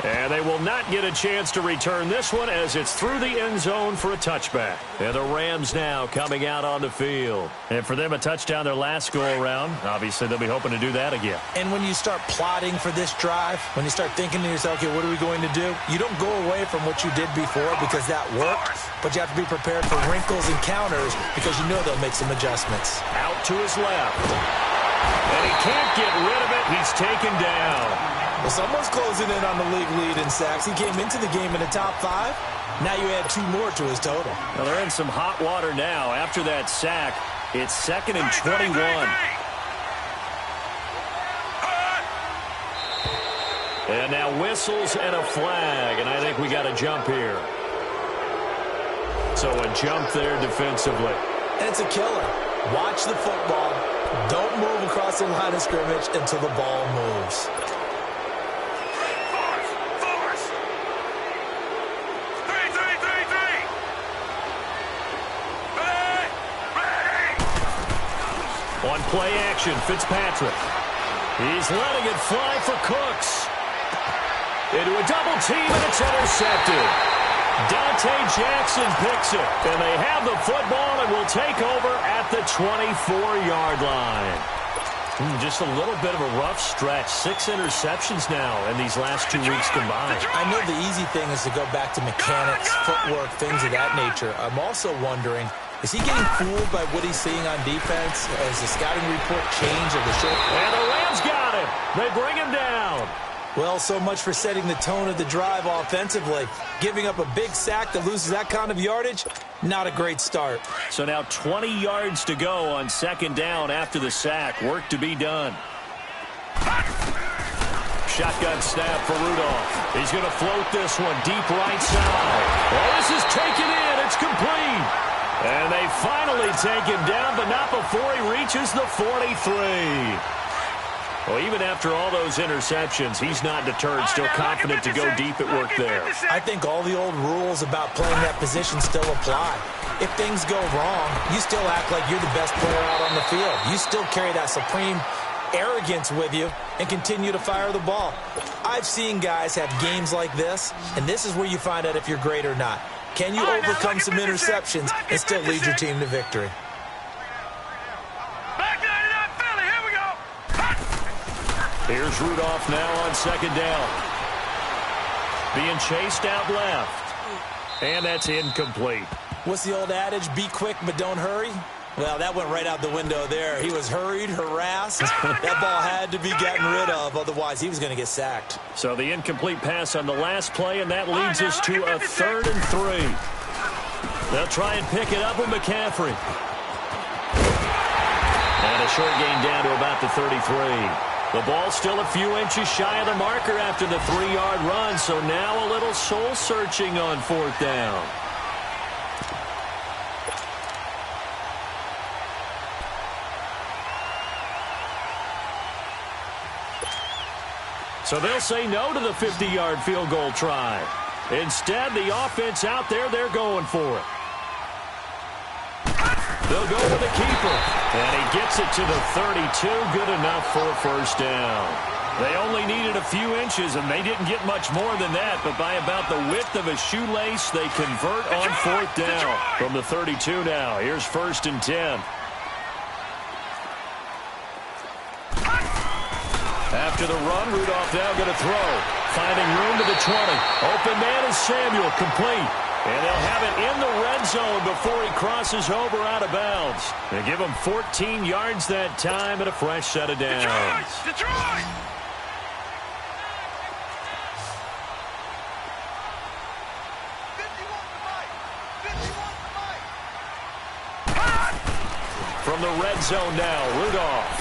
Speaker 3: And they will not get a chance to return this one as it's through the end zone for a touchback. And the Rams now coming out on the field. And for them, a touchdown their last go-around. Obviously, they'll be hoping to do that again.
Speaker 4: And when you start plotting for this drive, when you start thinking to yourself, okay, what are we going to do? You don't go away from what you did before because that worked, but you have to be prepared for wrinkles and counters because you know they'll make some adjustments.
Speaker 3: Out to his left. And he can't get rid of it. He's taken down.
Speaker 4: Well, someone's closing in on the league lead in sacks. He came into the game in the top 5. Now you add 2 more to his total.
Speaker 3: Well, they're in some hot water now. After that sack, it's 2nd and 21. And now whistles and a flag, and I think we got a jump here. So a jump there defensively.
Speaker 4: And it's a killer. Watch the football. Don't move across the line of scrimmage until the ball moves.
Speaker 3: On play action, Fitzpatrick. He's letting it fly for Cooks. Into a double team, and it's intercepted. Dante Jackson picks it. And they have the football and will take over at the 24-yard line. Just a little bit of a rough stretch. 6 interceptions now in these last 2 weeks combined.
Speaker 4: I know the easy thing is to go back to mechanics, footwork, things of that nature. I'm also wondering, is he getting fooled by what he's seeing on defense? Has the scouting report changed of the short?
Speaker 3: And the Rams got him. They bring him down.
Speaker 4: Well, so much for setting the tone of the drive offensively. Giving up a big sack that loses that kind of yardage, not a great start.
Speaker 3: So now 20 yards to go on 2nd down after the sack. Work to be done. Shotgun snap for Rudolph. He's going to float this one deep right side. Well, this is taken in. It's complete. And they finally take him down, but not before he reaches the 43. Well, even after all those interceptions, he's not deterred, still confident to go deep at work there.
Speaker 4: I think all the old rules about playing that position still apply. If things go wrong, you still act like you're the best player out on the field. You still carry that supreme arrogance with you and continue to fire the ball. I've seen guys have games like this, and this is where you find out if you're great or not. Can you overcome some interceptions and still lead your team to victory?
Speaker 3: Here's Rudolph now on 2nd down. Being chased out left. And that's incomplete.
Speaker 4: What's the old adage? Be quick, but don't hurry? Well, that went right out the window there. He was hurried, harassed. That ball had to be gotten rid of, otherwise he was going to get sacked.
Speaker 3: So the incomplete pass on the last play, and that leads us to a 3rd and 3. They'll try and pick it up with McCaffrey. And a short gain down to about the 33. The ball still a few inches shy of the marker after the 3-yard run, so now a little soul-searching on 4th down. So they'll say no to the 50-yard field goal try. Instead, the offense out there, they're going for it. They'll go with the keeper. And he gets it to the 32. Good enough for a 1st down. They only needed a few inches, and they didn't get much more than that. But by about the width of a shoelace, they convert on 4th down. From the 32 now, here's 1st and 10. After the run, Rudolph now going to throw. Finding room to the 20. Open man is Samuel, complete. And they'll have it in the red zone before he crosses over out of bounds. They give him 14 yards that time and a fresh set of downs.
Speaker 5: Detroit!
Speaker 3: From the red zone now, Rudolph.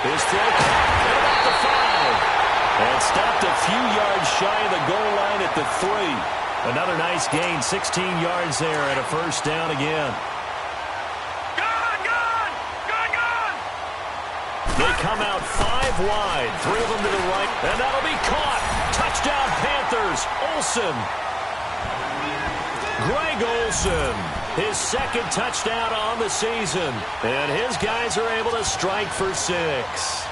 Speaker 3: His throw caught at the 5. And stopped a few yards shy of the goal line at the 3. Another nice gain, 16 yards there, and a 1st down again.
Speaker 5: Gone!
Speaker 3: They come out 5 wide, 3 of them to the right, and that'll be caught. Touchdown, Panthers. Olsen. Greg Olsen. his second touchdown on the season. And his guys are able to strike for 6.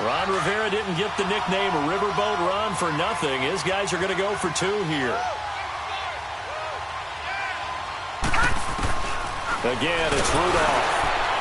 Speaker 3: Ron Rivera didn't get the nickname Riverboat Ron for nothing. His guys are going to go for 2 here. Again, it's Rudolph.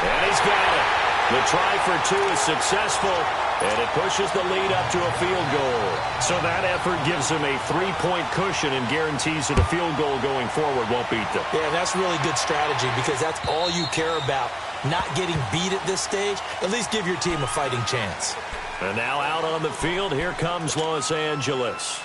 Speaker 3: And he's got it. The try for 2 is successful, and it pushes the lead up to a field goal. So that effort gives him a 3-point cushion and guarantees that a field goal going forward won't beat them.
Speaker 4: Yeah, that's really good strategy because that's all you care about. Not getting beat at this stage. At least give your team a fighting chance.
Speaker 3: And now out on the field, here comes Los Angeles.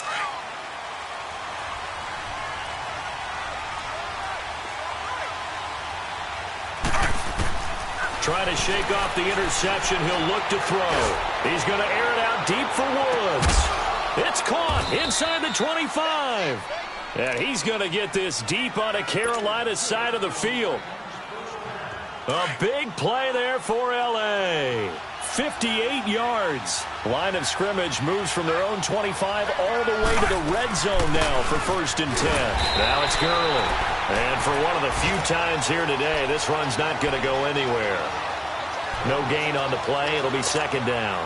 Speaker 3: Trying to shake off the interception. He'll look to throw. He's going to air it out deep for Woods. It's caught inside the 25. And he's going to get this deep on a Carolina side of the field. A big play there for L.A. 58 yards. Line of scrimmage moves from their own 25 all the way to the red zone now for 1st and 10. Now it's Gurley. And for one of the few times here today, this run's not going to go anywhere. No gain on the play. It'll be 2nd down.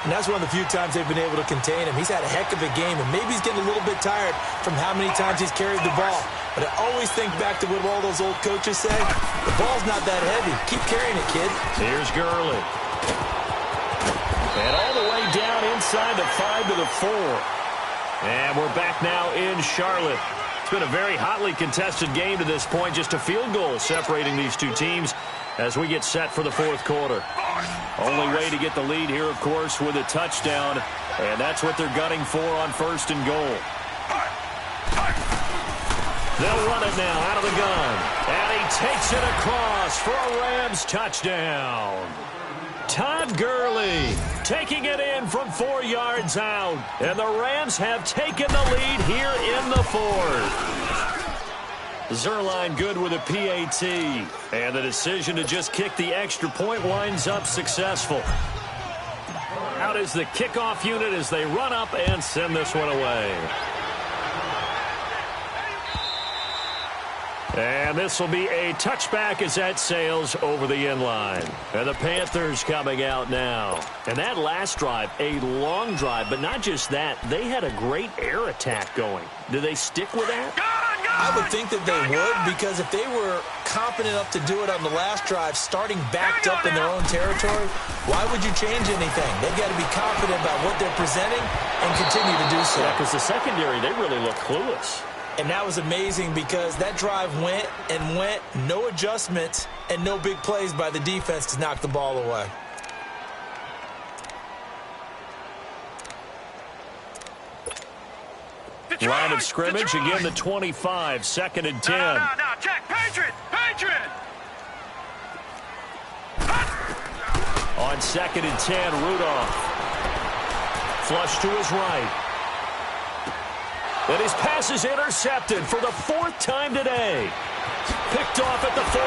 Speaker 4: And that's one of the few times they've been able to contain him. He's had a heck of a game, and maybe he's getting a little bit tired from how many times he's carried the ball. But I always think back to what all those old coaches say. The ball's not that heavy. Keep carrying it, kid.
Speaker 3: Here's Gurley. And all the way down inside the 5 to the 4. And we're back now in Charlotte. It's been a very hotly contested game to this point. Just a field goal separating these two teams as we get set for the 4th quarter. Only way to get the lead here, of course, with a touchdown. And that's what they're gunning for on 1st and goal. They'll run it now out of the gun. And he takes it across for a Rams touchdown. Todd Gurley taking it in from 4 yards out. And the Rams have taken the lead here in the 4th. Zerline good with a PAT. And the decision to just kick the extra point winds up successful. Out is the kickoff unit as they run up and send this one away. And this will be a touchback as that sails over the end line. And the Panthers coming out now. And that last drive, a long drive, but not just that. They had a great air attack going. Do they stick with that?
Speaker 4: I would think that they would, because if they were confident enough to do it on the last drive, starting backed up in their own territory, why would you change anything? They've got to be confident about what they're presenting and continue to do so.
Speaker 3: Yeah, because the secondary, they really look clueless.
Speaker 4: And that was amazing because that drive went and went, no adjustments and no big plays by the defense to knock the ball away.
Speaker 5: Detroit,
Speaker 3: Line of scrimmage,
Speaker 5: Detroit.
Speaker 3: again the 25, 2nd and 10.
Speaker 5: No, check, Patriot.
Speaker 3: On 2nd and 10, Rudolph. Flush to his right. And his pass is intercepted for the 4th time today. Picked off at the 40.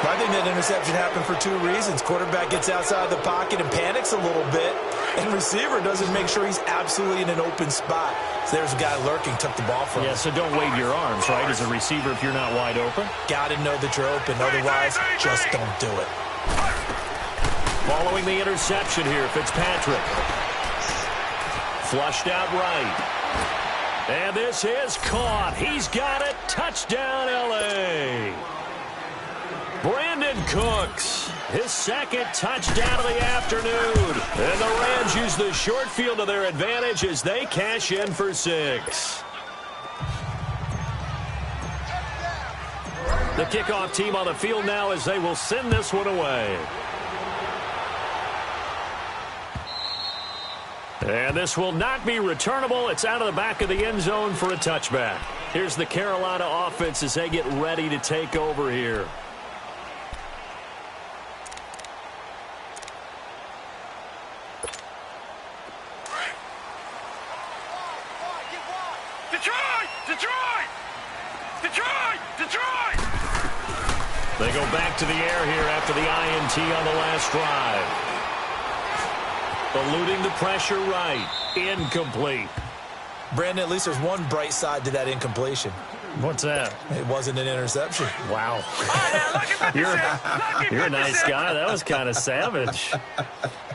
Speaker 4: I think that interception happened for 2 reasons. Quarterback gets outside the pocket and panics a little bit. And receiver doesn't make sure he's absolutely in an open spot. So there's a guy lurking, took the ball from him.
Speaker 3: Yeah, so don't wave your arms, right, as a receiver if you're not wide open.
Speaker 4: Got to know that you're open. Otherwise, just don't do it.
Speaker 3: Following the interception here, Fitzpatrick. Flushed out right. And this is caught. He's got it. Touchdown, L.A. Brandon Cooks, his 2nd touchdown of the afternoon. And the Rams use the short field to their advantage as they cash in for 6. The kickoff team on the field now as they will send this one away. And this will not be returnable. It's out of the back of the end zone for a touchback. Here's the Carolina offense as they get ready to take over here. They go back to the air here after the INT on the last drive. Eluding the pressure right. Incomplete.
Speaker 4: Brandon, at least there's one bright side to that incompletion.
Speaker 3: What's that?
Speaker 4: It wasn't an interception.
Speaker 3: Wow. You're a nice guy. That was kind of savage.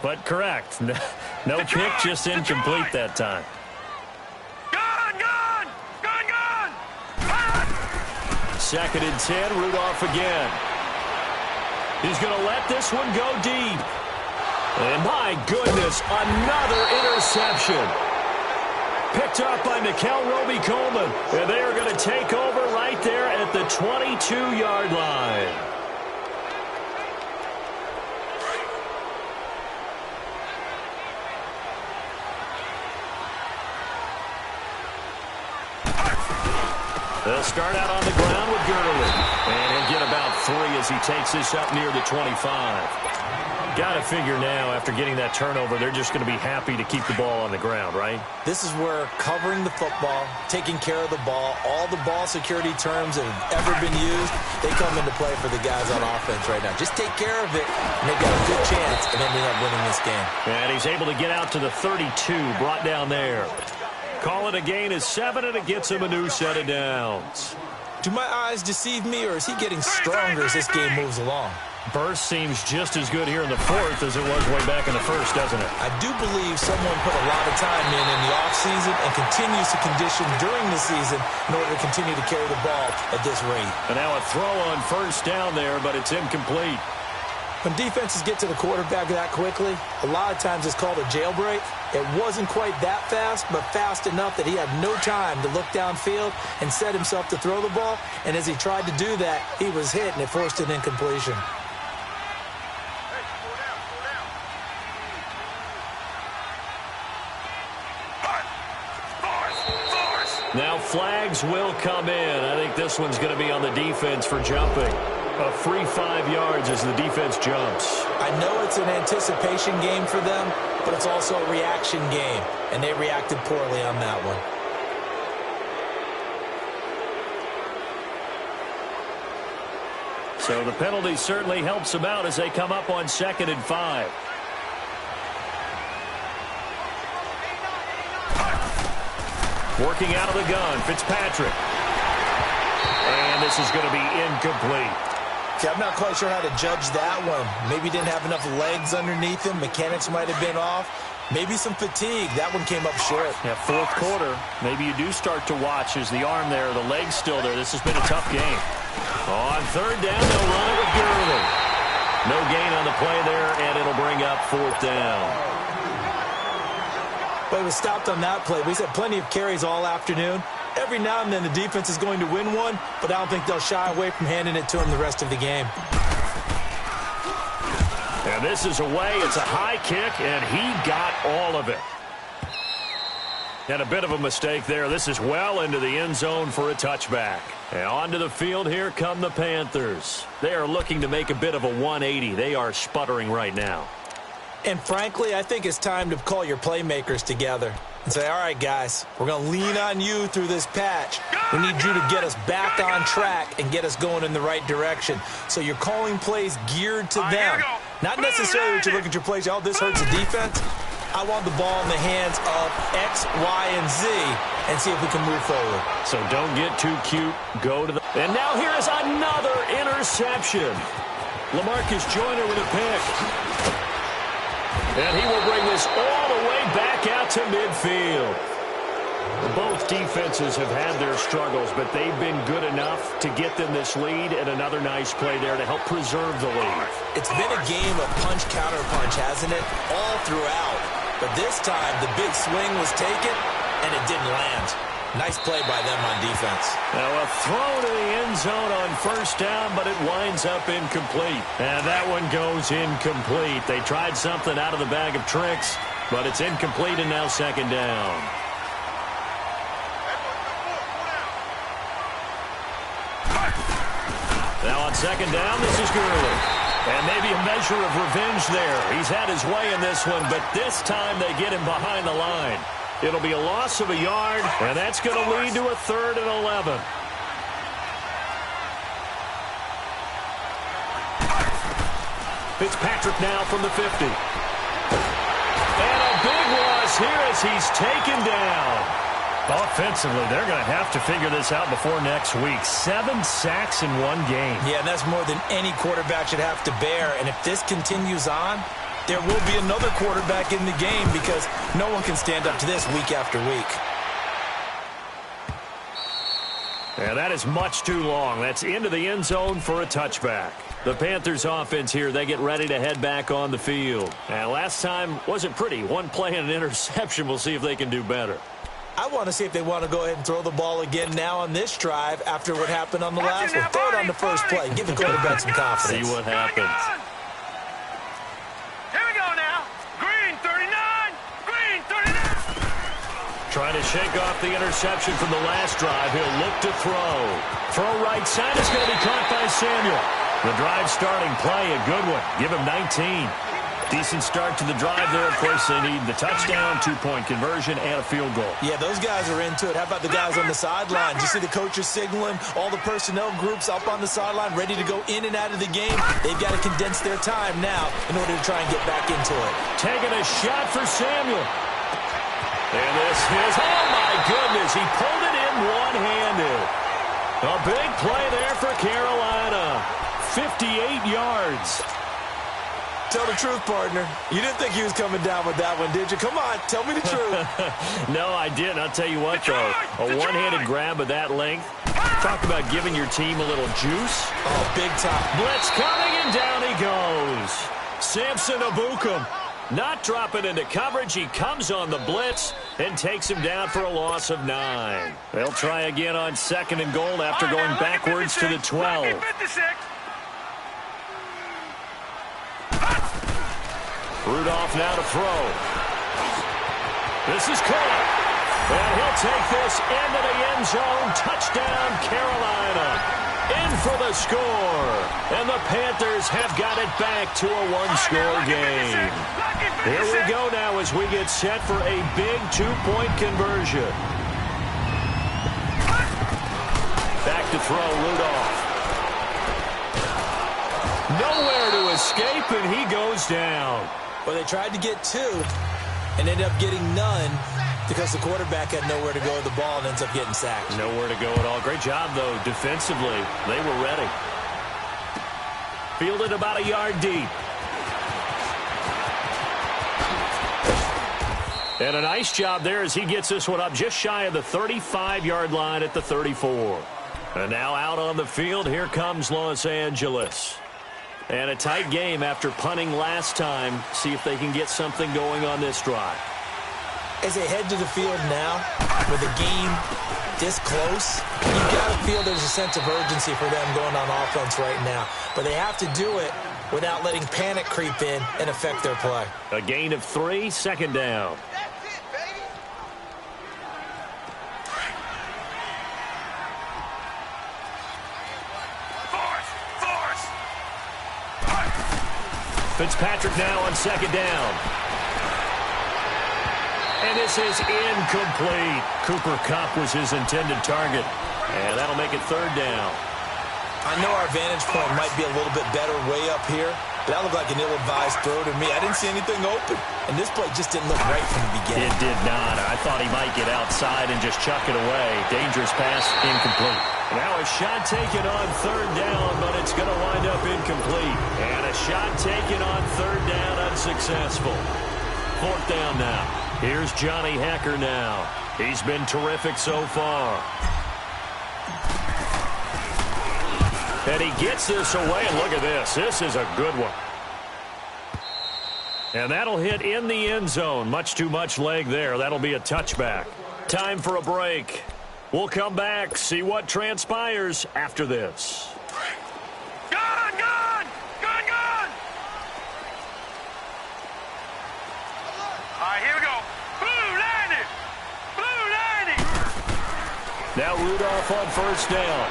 Speaker 3: But correct. No pick, just incomplete that time.
Speaker 5: Gone!
Speaker 3: 2nd and 10, Rudolph again. He's going to let this one go deep. And my goodness, another interception. Picked up by Nickel Roby-Coleman. And they are going to take over right there at the 22-yard line. They'll start out on the ground with Gurley. And he'll get about 3 as he takes this up near the 25. Got to figure now, after getting that turnover, they're just going to be happy to keep the ball on the ground, right?
Speaker 4: This is where covering the football, taking care of the ball, all the ball security terms that have ever been used, they come into play for the guys on offense right now. Just take care of it, and they've got a good chance of ending up winning this game.
Speaker 3: And he's able to get out to the 32, brought down there. Call it a gain of 7, and it gets him a new set of downs.
Speaker 4: Do my eyes deceive me, or is he getting stronger as this game moves along?
Speaker 3: Burst seems just as good here in the 4th as it was way back in the 1st, doesn't it?
Speaker 4: I do believe someone put a lot of time in the offseason and continues to condition during the season in order to continue to carry the ball at this rate.
Speaker 3: And now a throw on 1st down there, but it's incomplete.
Speaker 4: When defenses get to the quarterback that quickly, a lot of times it's called a jailbreak. It wasn't quite that fast, but fast enough that he had no time to look downfield and set himself to throw the ball. And as he tried to do that, he was hit, and it forced an incompletion.
Speaker 3: Now flags will come in. I think this one's going to be on the defense for jumping. A free 5 yards as the defense jumps.
Speaker 4: I know it's an anticipation game for them, but it's also a reaction game, and they reacted poorly on that one.
Speaker 3: So the penalty certainly helps them out as they come up on 2nd and 5. Working out of the gun, Fitzpatrick. And this is going to be incomplete.
Speaker 4: See, I'm not quite sure how to judge that one. Maybe didn't have enough legs underneath him. Mechanics might have been off. Maybe some fatigue. That one came up short.
Speaker 3: Yeah, 4th quarter. Maybe you do start to watch as the arm there, the leg's still there. This has been a tough game. On 3rd down, they'll run it with Gurley. No gain on the play there, and it'll bring up 4th down.
Speaker 4: But it was stopped on that play. We've had plenty of carries all afternoon. Every now and then the defense is going to win one, but I don't think they'll shy away from handing it to him the rest of the game.
Speaker 3: And this is away. It's a high kick, and he got all of it. And a bit of a mistake there. This is well into the end zone for a touchback. And onto the field, here come the Panthers. They are looking to make a bit of a 180. They are sputtering right now.
Speaker 4: And frankly, I think it's time to call your playmakers together and say, all right, guys, we're going to lean on you through this patch. We need you to get us back on track and get us going in the right direction. So you're calling plays geared to them. Not necessarily that you look at your plays, oh, this hurts the defense. I want the ball in the hands of X, Y, and Z and see if we can move forward.
Speaker 3: So don't get too cute. Go to the... And now here is another interception. LaMarcus Joyner with a pick. And he will bring this all the way back out to midfield. Both defenses have had their struggles, but they've been good enough to get them this lead, and another nice play there to help preserve the lead.
Speaker 4: It's been a game of punch-counter-punch, hasn't it? All throughout. But this time, the big swing was taken, and it didn't land. Nice play by them on defense.
Speaker 3: Now a throw to the end zone on 1st down, but it winds up incomplete. And that one goes incomplete. They tried something out of the bag of tricks, but it's incomplete, and now 2nd down. Now on 2nd down, this is Gurley. And maybe a measure of revenge there. He's had his way in this one, but this time they get him behind the line. It'll be a loss of a yard, and that's going to lead to a 3rd and 11. Fitzpatrick now from the 50. And a big loss here as he's taken down. Offensively, they're going to have to figure this out before next week. 7 sacks in one game.
Speaker 4: Yeah, and that's more than any quarterback should have to bear. And if this continues on, there will be another quarterback in the game because no one can stand up to this week after week.
Speaker 3: And that is much too long. That's into the end zone for a touchback. The Panthers offense here, they get ready to head back on the field. And last time wasn't pretty. One play and an interception. We'll see if they can do better.
Speaker 4: I want to see if they want to go ahead and throw the ball again now on this drive after what happened on the last one. Throw it on the first play. Give the quarterback some confidence.
Speaker 3: See what happens.
Speaker 5: Here we go now. Green 39. Green 39.
Speaker 3: Trying to shake off the interception from the last drive. He'll look to throw. Throw right side is going to be caught by Samuel. The drive starting play, a good one. Give him 19. Decent start to the drive there. Of course, they need the touchdown, 2-point conversion, and a field goal.
Speaker 4: Yeah, those guys are into it. How about the guys on the sideline? You see the coaches signaling, all the personnel groups up on the sideline, ready to go in and out of the game. They've got to condense their time now in order to try and get back into it.
Speaker 3: Taking a shot for Samuel. And this is, oh my goodness, he pulled it in one-handed. A big play there for Carolina. 58 yards.
Speaker 4: Tell the truth, partner. You didn't think he was coming down with that one, did you? Come on, tell me the truth.
Speaker 3: No, I didn't. I'll tell you what, though. A one-handed grab of that length. Talk about giving your team a little juice.
Speaker 4: Oh, big time.
Speaker 3: Blitz coming, and down he goes. Samson Abukum not dropping into coverage. He comes on the blitz and takes him down for a loss of 9. They'll try again on 2nd and goal after going backwards to the 12. Rudolph now to throw. This is caught. And he'll take this into the end zone. Touchdown, Carolina. In for the score. And the Panthers have got it back to a one-score game. Here we go now as we get set for a big 2-point conversion. Back to throw, Rudolph. Nowhere to escape, and he goes down.
Speaker 4: Well, they tried to get 2 and ended up getting none because the quarterback had nowhere to go with the ball and ends up getting sacked.
Speaker 3: Nowhere to go at all. Great job, though, defensively. They were ready. Fielded about a yard deep. And a nice job there as he gets this one up just shy of the 35-yard line at the 34. And now out on the field, here comes Los Angeles. And a tight game after punting last time. See if they can get something going on this drive.
Speaker 4: As they head to the field now, with the game this close, you've got to feel there's a sense of urgency for them going on offense right now. But they have to do it without letting panic creep in and affect their play.
Speaker 3: A gain of 3, 2nd down. Fitzpatrick now on 2nd down. And this is incomplete. Cooper Kupp was his intended target. And that'll make it 3rd down.
Speaker 4: I know our vantage point might be a little bit better way up here, but that looked like an ill-advised throw to me. I didn't see anything open, and this play just didn't look right from the beginning.
Speaker 3: It did not. I thought he might get outside and just chuck it away. Dangerous pass, incomplete. Now a shot taken on 3rd down, but it's going to wind up incomplete. And a shot taken on 3rd down, unsuccessful. 4th down now. Here's Johnny Hekker now. He's been terrific so far. And he gets this away, and look at this. This is a good one. And that'll hit in the end zone. Much too much leg there. That'll be a touchback. Time for a break. We'll come back, see what transpires after this.
Speaker 5: Gone, gone, gone, gone. All right, here we go. Blue landing, blue landing.
Speaker 3: Now Rudolph on 1st down.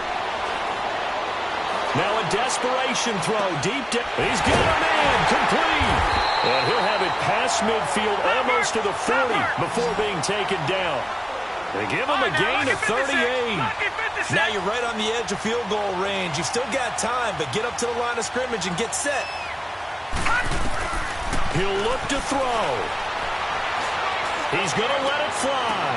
Speaker 3: Now a desperation throw deep down. He's got a man complete. And he'll have it past midfield almost to the 40 before being taken down. They give him a gain of 38.
Speaker 4: Now you're right on the edge of field goal range. You've still got time, but get up to the line of scrimmage and get set.
Speaker 3: He'll look to throw. He's going to let it fly.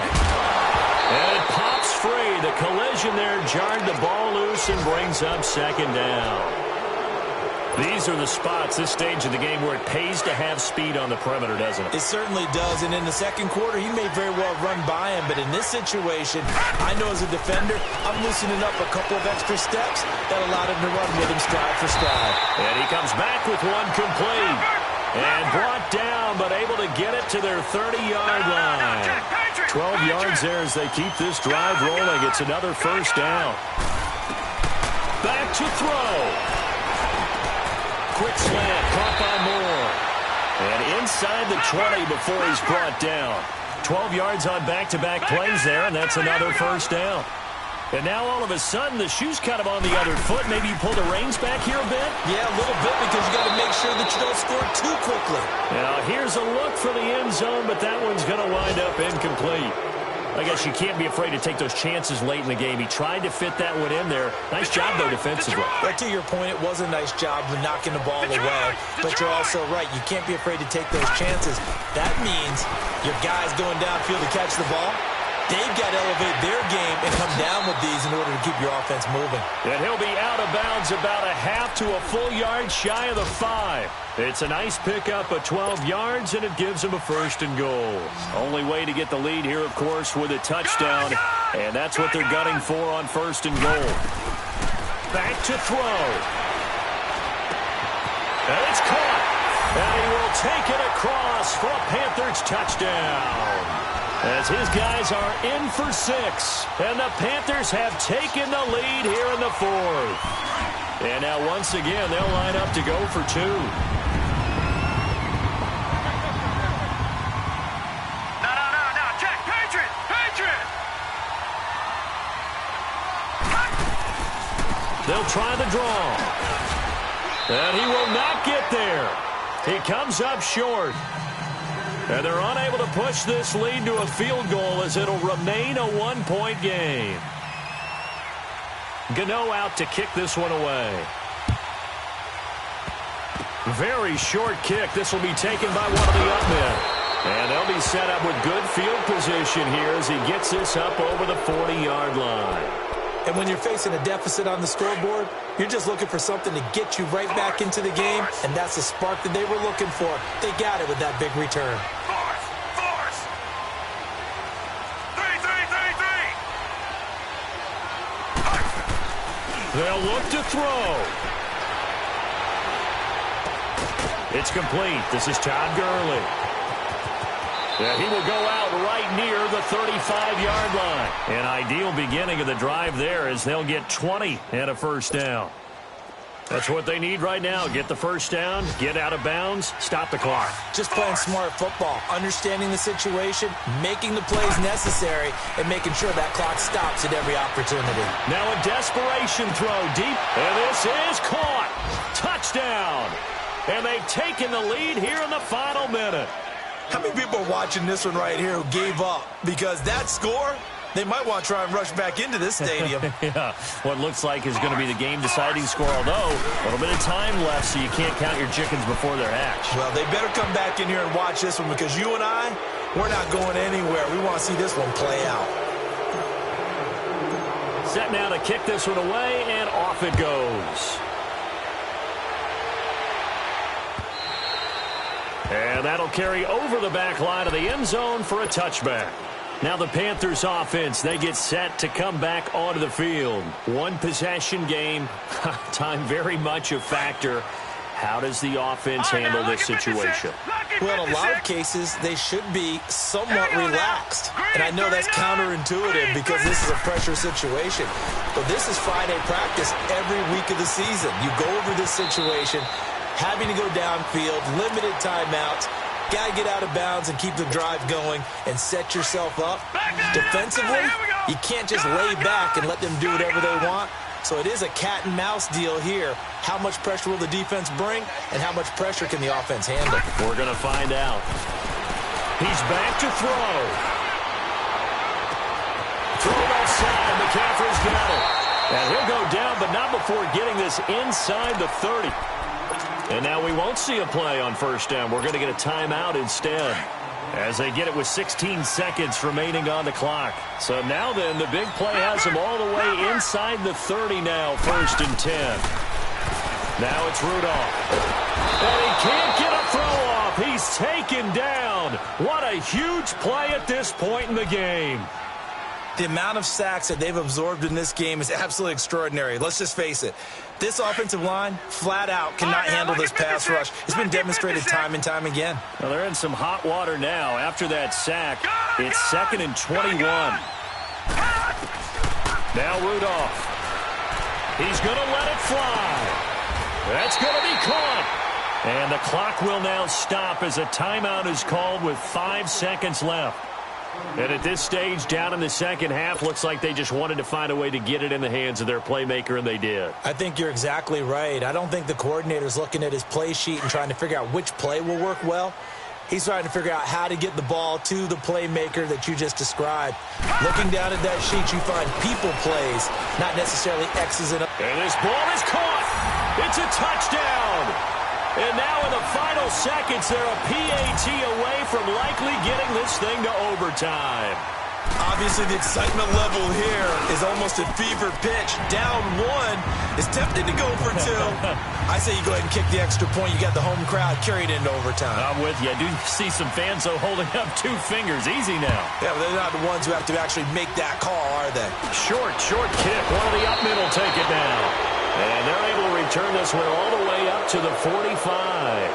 Speaker 3: And it pops free. The collision there jarred the ball loose and brings up second down. These are the spots, this stage of the game, where it pays to have speed on the perimeter, doesn't it?
Speaker 4: It certainly does, and in the second quarter, he may very well run by him, but in this situation, I know as a defender, I'm loosening up a couple of extra steps that allowed him to run with him stride for stride.
Speaker 3: And he comes back with one complete. And brought down, but able to get it to their 30-yard line. 12 yards there as they keep this drive rolling. It's another first down. Back to throw. Quick slant, caught by Moore. And inside the 20 before he's brought down. 12 yards on back-to-back plays there, and that's another first down. And now all of a sudden the shoe's kind of on the other foot. Maybe you pull the reins back here a bit?
Speaker 4: Yeah, a little bit, because you got to make sure that you don't score too quickly.
Speaker 3: Now here's a look for the end zone, but that one's going to wind up incomplete. I guess you can't be afraid to take those chances late in the game. He tried to fit that one in there. Nice job, though, defensively.
Speaker 4: But to your point, it was a nice job of knocking the ball away. But you're also right. You can't be afraid to take those chances. That means your guys going downfield to catch the ball, they've got to elevate their game and come down with these in order to keep your offense moving.
Speaker 3: And he'll be out of bounds about a half to a full yard shy of the 5. It's a nice pickup of 12 yards, and it gives him a first and goal. Only way to get the lead here, of course, with a touchdown. And that's what they're gunning for on first and goal. Back to throw. And it's caught. And he will take it across for a Panthers touchdown. As his guys are in for 6. And the Panthers have taken the lead here in the 4th. And now once again, they'll line up to go for 2.
Speaker 5: No, check, Patriot!
Speaker 3: They'll try the draw. And he will not get there. He comes up short. And they're unable to push this lead to a field goal as it'll remain a 1-point game. Gano out to kick this one away. Very short kick. This will be taken by one of the up men. And they'll be set up with good field position here as he gets this up over the 40-yard line.
Speaker 4: And when you're facing a deficit on the scoreboard, you're just looking for something to get you right back into the game, and that's the spark that they were looking for. They got it with that big return.
Speaker 5: Force! 3!
Speaker 3: They'll look to throw. It's complete. This is Todd Gurley. Yeah, he will go out right near the 35-yard line. An ideal beginning of the drive there as they'll get 20 and a first down. That's what they need right now. Get the first down, get out of bounds, stop the clock.
Speaker 4: Just playing smart football, understanding the situation, making the plays necessary, and making sure that clock stops at every opportunity.
Speaker 3: Now a desperation throw deep, and this is caught. Touchdown. And they've taken the lead here in the final minute.
Speaker 4: How many people are watching this one right here who gave up? Because that score, they might want to try and rush back into this stadium.
Speaker 3: Yeah, what looks like is going to be the game-deciding score, although a little bit of time left, so you can't count your chickens before they're hatched.
Speaker 4: Well, they better come back in here and watch this one, because you and I, we're not going anywhere. We want to see this one play out.
Speaker 3: Set now to kick this one away, and off it goes. And that'll carry over the back line of the end zone for a touchback. Now the Panthers offense, they get set to come back onto the field. One possession game, time very much a factor. How does the offense handle this situation?
Speaker 4: Well, in a lot of cases, they should be somewhat relaxed. And I know that's counterintuitive because this is a pressure situation. But this is Friday practice every week of the season. You go over this situation, having to go downfield, limited timeouts, got to get out of bounds and keep the drive going and set yourself up. Defensively, you can't just lay back and let them do whatever they want. So it is a cat and mouse deal here. How much pressure will the defense bring, and how much pressure can the offense handle?
Speaker 3: We're going to find out. He's back to throw. Throw outside. McCaffrey's got it. And he'll go down, but not before getting this inside the 30. And now we won't see a play on first down. We're going to get a timeout instead, as they get it with 16 seconds remaining on the clock. So now then, the big play has them all the way inside the 30 now, 1st and 10. Now it's Rudolph. And he can't get a throw off. He's taken down. What a huge play at this point in the game.
Speaker 4: The amount of sacks that they've absorbed in this game is absolutely extraordinary. Let's just face it. This offensive line, flat out, cannot handle this pass rush. It's been demonstrated time and time again.
Speaker 3: Well, they're in some hot water now. After that sack, it's 2nd and 21. Now Rudolph. He's going to let it fly. That's going to be caught. And the clock will now stop as a timeout is called with 5 seconds left. And at this stage, down in the second half, looks like they just wanted to find a way to get it in the hands of their playmaker, and they did.
Speaker 4: I think you're exactly right. I don't think the coordinator's looking at his play sheet and trying to figure out which play will work well. He's trying to figure out how to get the ball to the playmaker that you just described. Looking down at that sheet, you find people plays, not necessarily X's and O's.
Speaker 3: And this ball is caught. It's a touchdown. And now in the final seconds, they're a PAT away from likely getting this thing to overtime.
Speaker 4: Obviously, the excitement level here is almost at fever pitch. Down 1 is tempted to go for 2. I say you go ahead and kick the extra point. You got the home crowd carried into overtime.
Speaker 3: I'm with you. I do see some fans, though, holding up 2 fingers. Easy now.
Speaker 4: Yeah, but they're not the ones who have to actually make that call, are they?
Speaker 3: Short kick. One of the up middle take it now. And they're able to return this one all the way up to the 45.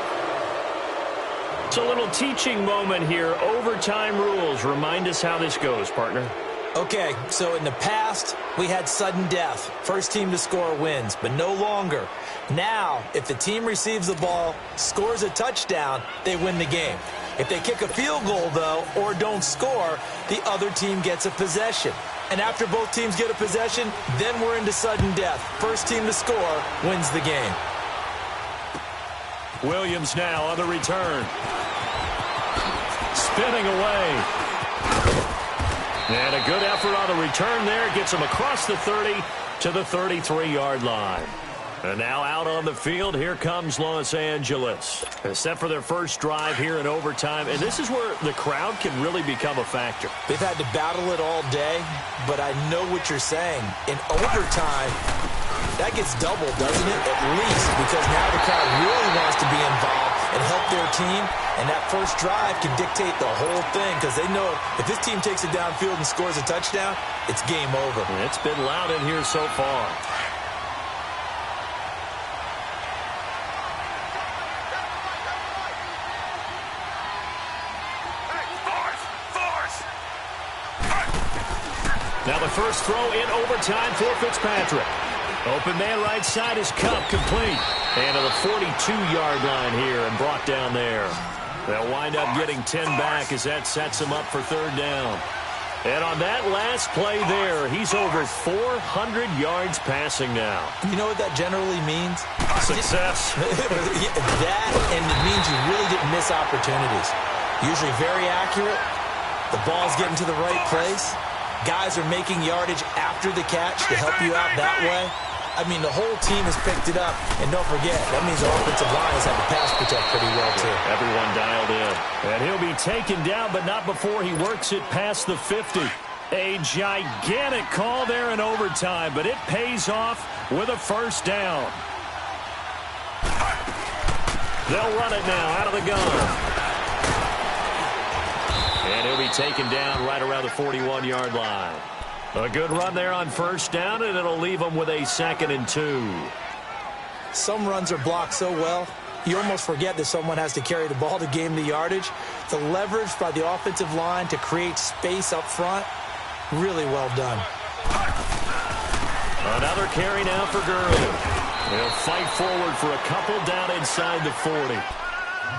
Speaker 3: It's a little teaching moment here. Overtime rules. Remind us how this goes, partner.
Speaker 4: Okay, so in the past, we had sudden death. First team to score wins, but no longer. Now, if the team receives the ball, scores a touchdown, they win the game. If they kick a field goal, though, or don't score, the other team gets a possession. And after both teams get a possession, then we're into sudden death. First team to score wins the game.
Speaker 3: Williams now on the return. Spinning away. And a good effort on the return there. Gets him across the 30 to the 33-yard line. And now out on the field, here comes Los Angeles. Set for their first drive here in overtime. And this is where the crowd can really become a factor.
Speaker 4: They've had to battle it all day, but I know what you're saying. In overtime, that gets doubled, doesn't it? At least, because now the crowd really wants to be involved and help their team. And that first drive can dictate the whole thing, because they know if this team takes it downfield and scores a touchdown, it's game over.
Speaker 3: And it's been loud in here so far. Now the first throw in overtime for Fitzpatrick. Open man right side is Cup, complete. And to the 42-yard line here and brought down there. They'll wind up getting 10 back as that sets him up for 3rd down. And on that last play there, he's over 400 yards passing now.
Speaker 4: You know what that generally means?
Speaker 3: Success.
Speaker 4: That, and it means you really didn't miss opportunities. Usually very accurate. The ball's getting to the right place. Guys are making yardage after the catch to help you out that way. I mean, the whole team has picked it up. And don't forget, that means the offensive line has had to pass protect pretty well, too.
Speaker 3: Everyone dialed in. And he'll be taken down, but not before he works it past the 50. A gigantic call there in overtime, but it pays off with a first down. They'll run it now out of the gun. And he'll be taken down right around the 41-yard line. A good run there on first down, and it'll leave them with a 2nd and 2.
Speaker 4: Some runs are blocked so well, you almost forget that someone has to carry the ball to gain the yardage. The leverage by the offensive line to create space up front, really well done.
Speaker 3: Another carry now for Gurley. He'll fight forward for a couple down inside the 40.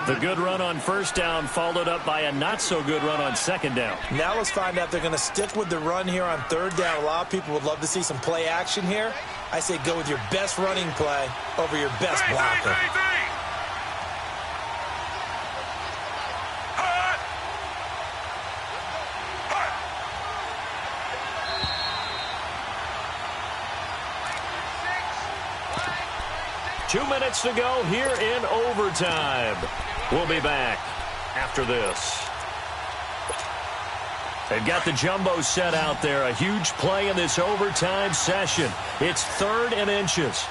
Speaker 3: The good run on first down followed up by a not-so-good run on 2nd down.
Speaker 4: Now let's find out if they're going to stick with the run here on 3rd down. A lot of people would love to see some play action here. I say go with your best running play over your best blocker.
Speaker 3: 2 minutes to go here in overtime. We'll be back after this. They've got the jumbo set out there. A huge play in this overtime session. It's 3rd and inches.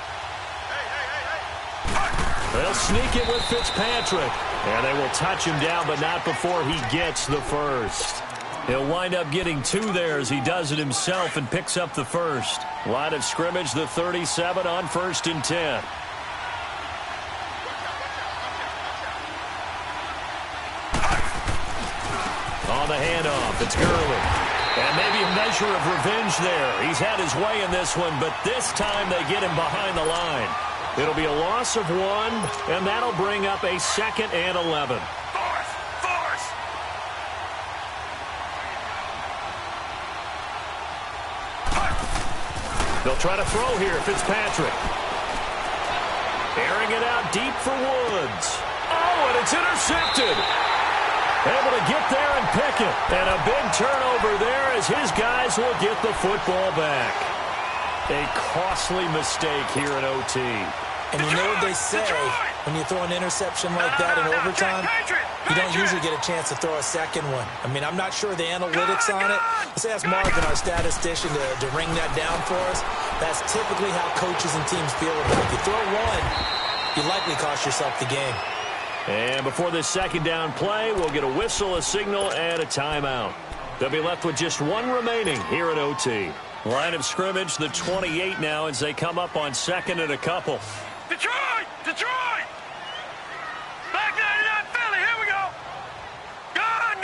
Speaker 3: They'll sneak it with Fitzpatrick. And they will touch him down, but not before he gets the first. He'll wind up getting 2 there as he does it himself and picks up the first. Line of scrimmage, the 37 on 1st and 10. On the handoff, it's Gurley. And maybe a measure of revenge there. He's had his way in this one, but this time they get him behind the line. It'll be a loss of 1, and that'll bring up a 2nd and 11.
Speaker 5: Force!
Speaker 3: They'll try to throw here, Fitzpatrick. Airing it out deep for Woods. Oh, and it's intercepted. Able to get there and pick it. And a big turnover there as his guys will get the football back. A costly mistake here in OT.
Speaker 4: And you know what they say, when you throw an interception like that in overtime, you don't usually get a chance to throw a second one. I mean, I'm not sure the analytics on it. Let's ask Marvin, our statistician, to ring that down for us. That's typically how coaches and teams feel about it. If you throw one, you likely cost yourself the game.
Speaker 3: And before this 2nd down play, we'll get a whistle, a signal, and a timeout. They'll be left with just 1 remaining here at OT. Line of scrimmage, the 28 now as they come up on 2nd and a couple.
Speaker 5: Detroit! Detroit! Back 99 Philly, here we go! Gone!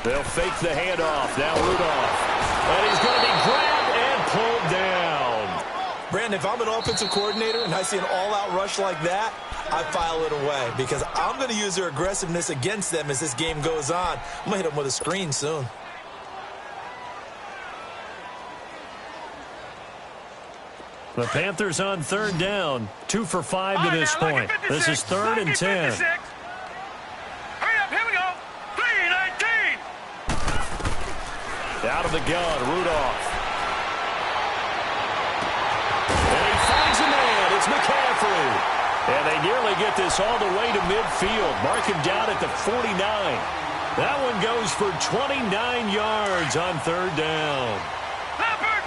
Speaker 3: They'll fake the handoff. Now Rudolph. And he's going to be grabbed and pulled down.
Speaker 4: Brandon, if I'm an offensive coordinator and I see an all-out rush like that, I file it away because I'm going to use their aggressiveness against them as this game goes on. I'm going to hit them with a screen soon.
Speaker 3: The Panthers on 3rd down. 2 for 5 to this point. This is 3rd and 10.
Speaker 5: Hurry up, here we go. 3:19.
Speaker 3: Out of the gun, Rudolph. And he finds a man. It's McCaffrey. And they nearly get this all the way to midfield. Mark him down at the 49. That one goes for 29 yards on 3rd down.
Speaker 5: Leopard!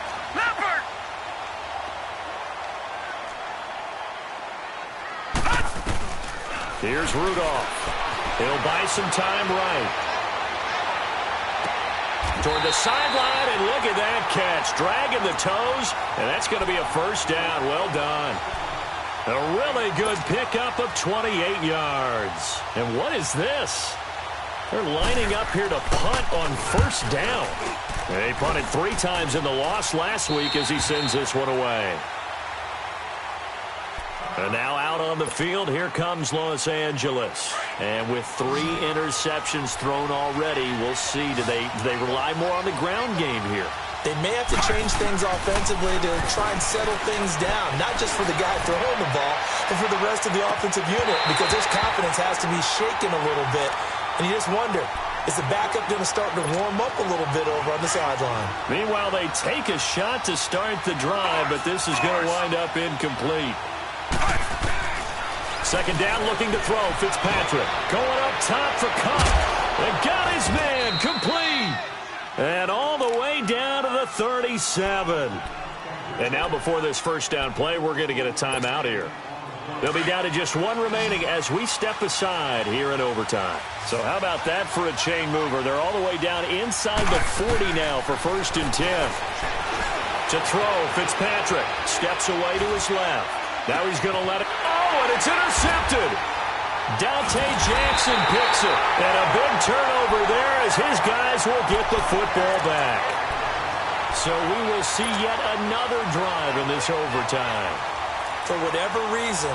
Speaker 3: Here's Rudolph. He'll buy some time right. Toward the sideline, and look at that catch. Dragging the toes, and that's going to be a 1st down. Well done. A really good pickup of 28 yards. And what is this? They're lining up here to punt on 1st down. They punted 3 times in the loss last week as he sends this one away. And now out on the field, here comes Los Angeles. And with 3 interceptions thrown already, we'll see. Do they rely more on the ground game here?
Speaker 4: They may have to change things offensively to try and settle things down, not just for the guy throwing the ball, but for the rest of the offensive unit, because his confidence has to be shaken a little bit. And you just wonder, is the backup going to start to warm up a little bit over on the sideline?
Speaker 3: Meanwhile, they take a shot to start the drive, but this is going to wind up incomplete. 2nd down, looking to throw. Fitzpatrick going up top for Cup. And got his man complete. And all the way down to the 37. And now before this 1st down play, we're going to get a timeout here. They'll be down to just 1 remaining as we step aside here in overtime. So how about that for a chain mover? They're all the way down inside the 40 now for 1st and 10. To throw, Fitzpatrick steps away to his left. Now he's going to let it. Oh, and it's intercepted. Dante Jackson picks it. And a big turnover there as his guys will get the football back. So we will see yet another drive in this overtime.
Speaker 4: For whatever reason,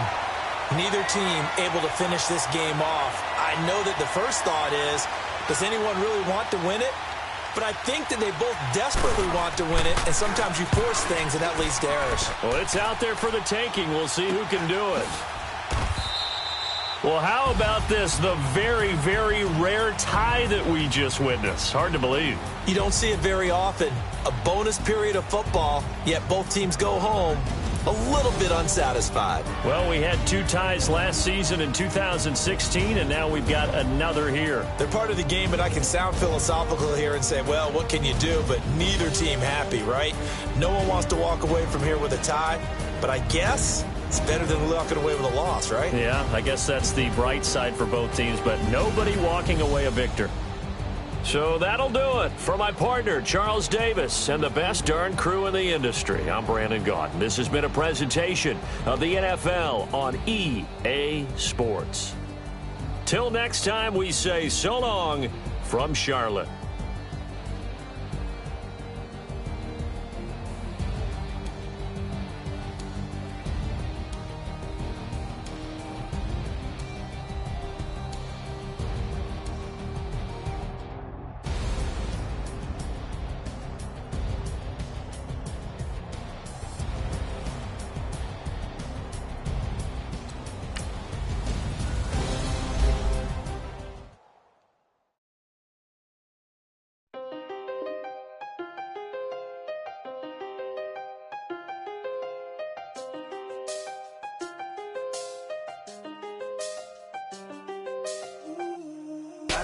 Speaker 4: neither team able to finish this game off. I know that the first thought is, does anyone really want to win it? But I think that they both desperately want to win it, and sometimes you force things, and that leads to errors.
Speaker 3: Well, it's out there for the taking. We'll see who can do it. Well, how about this? The very, very rare tie that we just witnessed. Hard to believe.
Speaker 4: You don't see it very often. A bonus period of football, yet both teams go home a little bit unsatisfied.
Speaker 3: Well, we had 2 ties last season in 2016, and now we've got another here.
Speaker 4: They're part of the game, but I can sound philosophical here and say, well, what can you do? But neither team happy, right? No one wants to walk away from here with a tie, but I guess it's better than walking away with a loss, right?
Speaker 3: Yeah, I guess that's the bright side for both teams, but nobody walking away a victor. So that'll do it. For my partner, Charles Davis, and the best darn crew in the industry, I'm Brandon Gaudin. This has been a presentation of the NFL on EA Sports. Till next time, we say so long from Charlotte.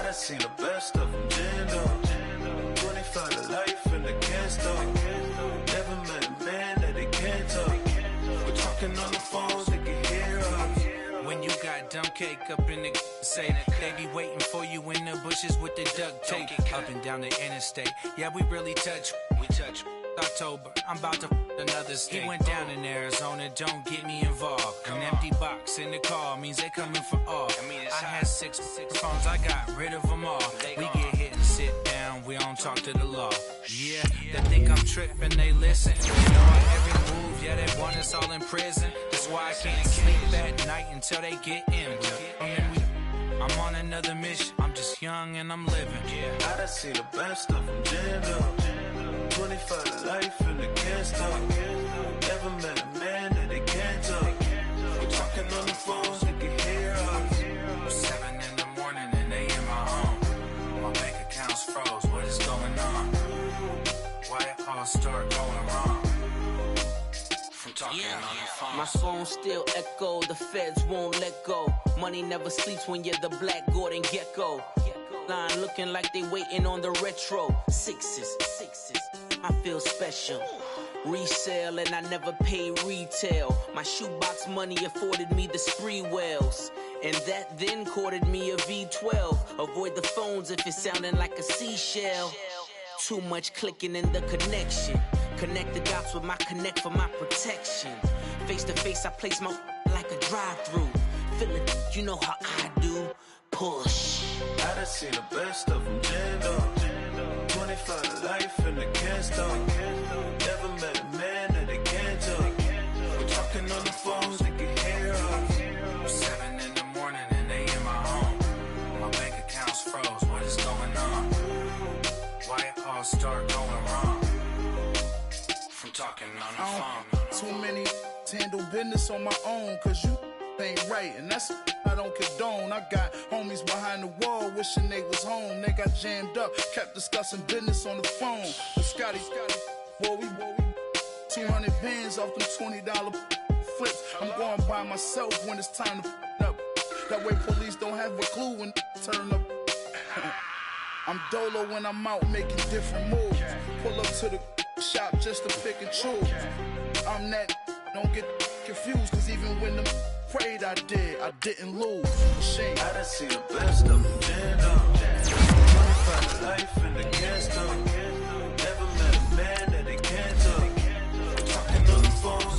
Speaker 6: I seen the best of them, Jando. 25 to life and they can't stop. Never met a man that they can't talk. We're talking on the phones, they can hear us.
Speaker 7: When you got dumb cake up in the say they be waiting for you in the bushes with the duct tape. Up and down the interstate, yeah, we really touch. We touch. October, I'm about to another state. He went down in Arizona, don't get me involved. An empty box in the car means they coming for all. I had six phones, I got rid of them all. We get hit and sit down, we don't talk to the law. Yeah, they think I'm tripping, they listen. You know our every move, yeah, they want us all in prison. That's why I can't sleep at night until they get in. I'm on another mission, I'm just young and I'm living.
Speaker 6: I done seen the best of them, Jando. 25 to life and they can't stop. Never met a man that they can't talk. We're talking on the phones, they can hear us.
Speaker 7: 7 in the morning and they in my home. My bank account's froze, what is going on? Why it all start going wrong? From talking on the phone.
Speaker 8: My phone still echo, the feds won't let go. Money never sleeps when you're the Black Gordon Gecko. Line looking like they waiting on the retro. Sixes, I feel special. Resale and I never pay retail. My shoebox money afforded me the spree wells. And that then courted me a V12. Avoid the phones if it's sounding like a seashell. Too much clicking in the connection. Connect the dots with my connect for my protection. Face to face, I place my like a drive-through. Feeling, you know how I do. Push.
Speaker 6: I done seen the best of them, Jando. 25 to life and they can't stop. Never met a man that they can't talk. We're talking on the phones, they can hear us.
Speaker 7: 7 in the morning and they in my home. My bank account's froze, what is going on? Why it all start going wrong? From talking on the phone.
Speaker 2: Too many handle business on my own, cause you ain't right, and that's I don't condone. I got homies behind the wall wishing they was home. They got jammed up, kept discussing business on the phone. But Scotty, boy, we 200 bands off them $20 flips. I'm going by myself when it's time to up. That way police don't have a clue when turn up. I'm dolo when I'm out making different moves. Pull up to the shop just to pick and choose. I'm that, don't get confused, cause even when them prayed I didn't lose. Shame.
Speaker 6: I done seen the best of them, Jando. 25 to life and they can't stop. Never met a man that they can't talk. Talking on the phones,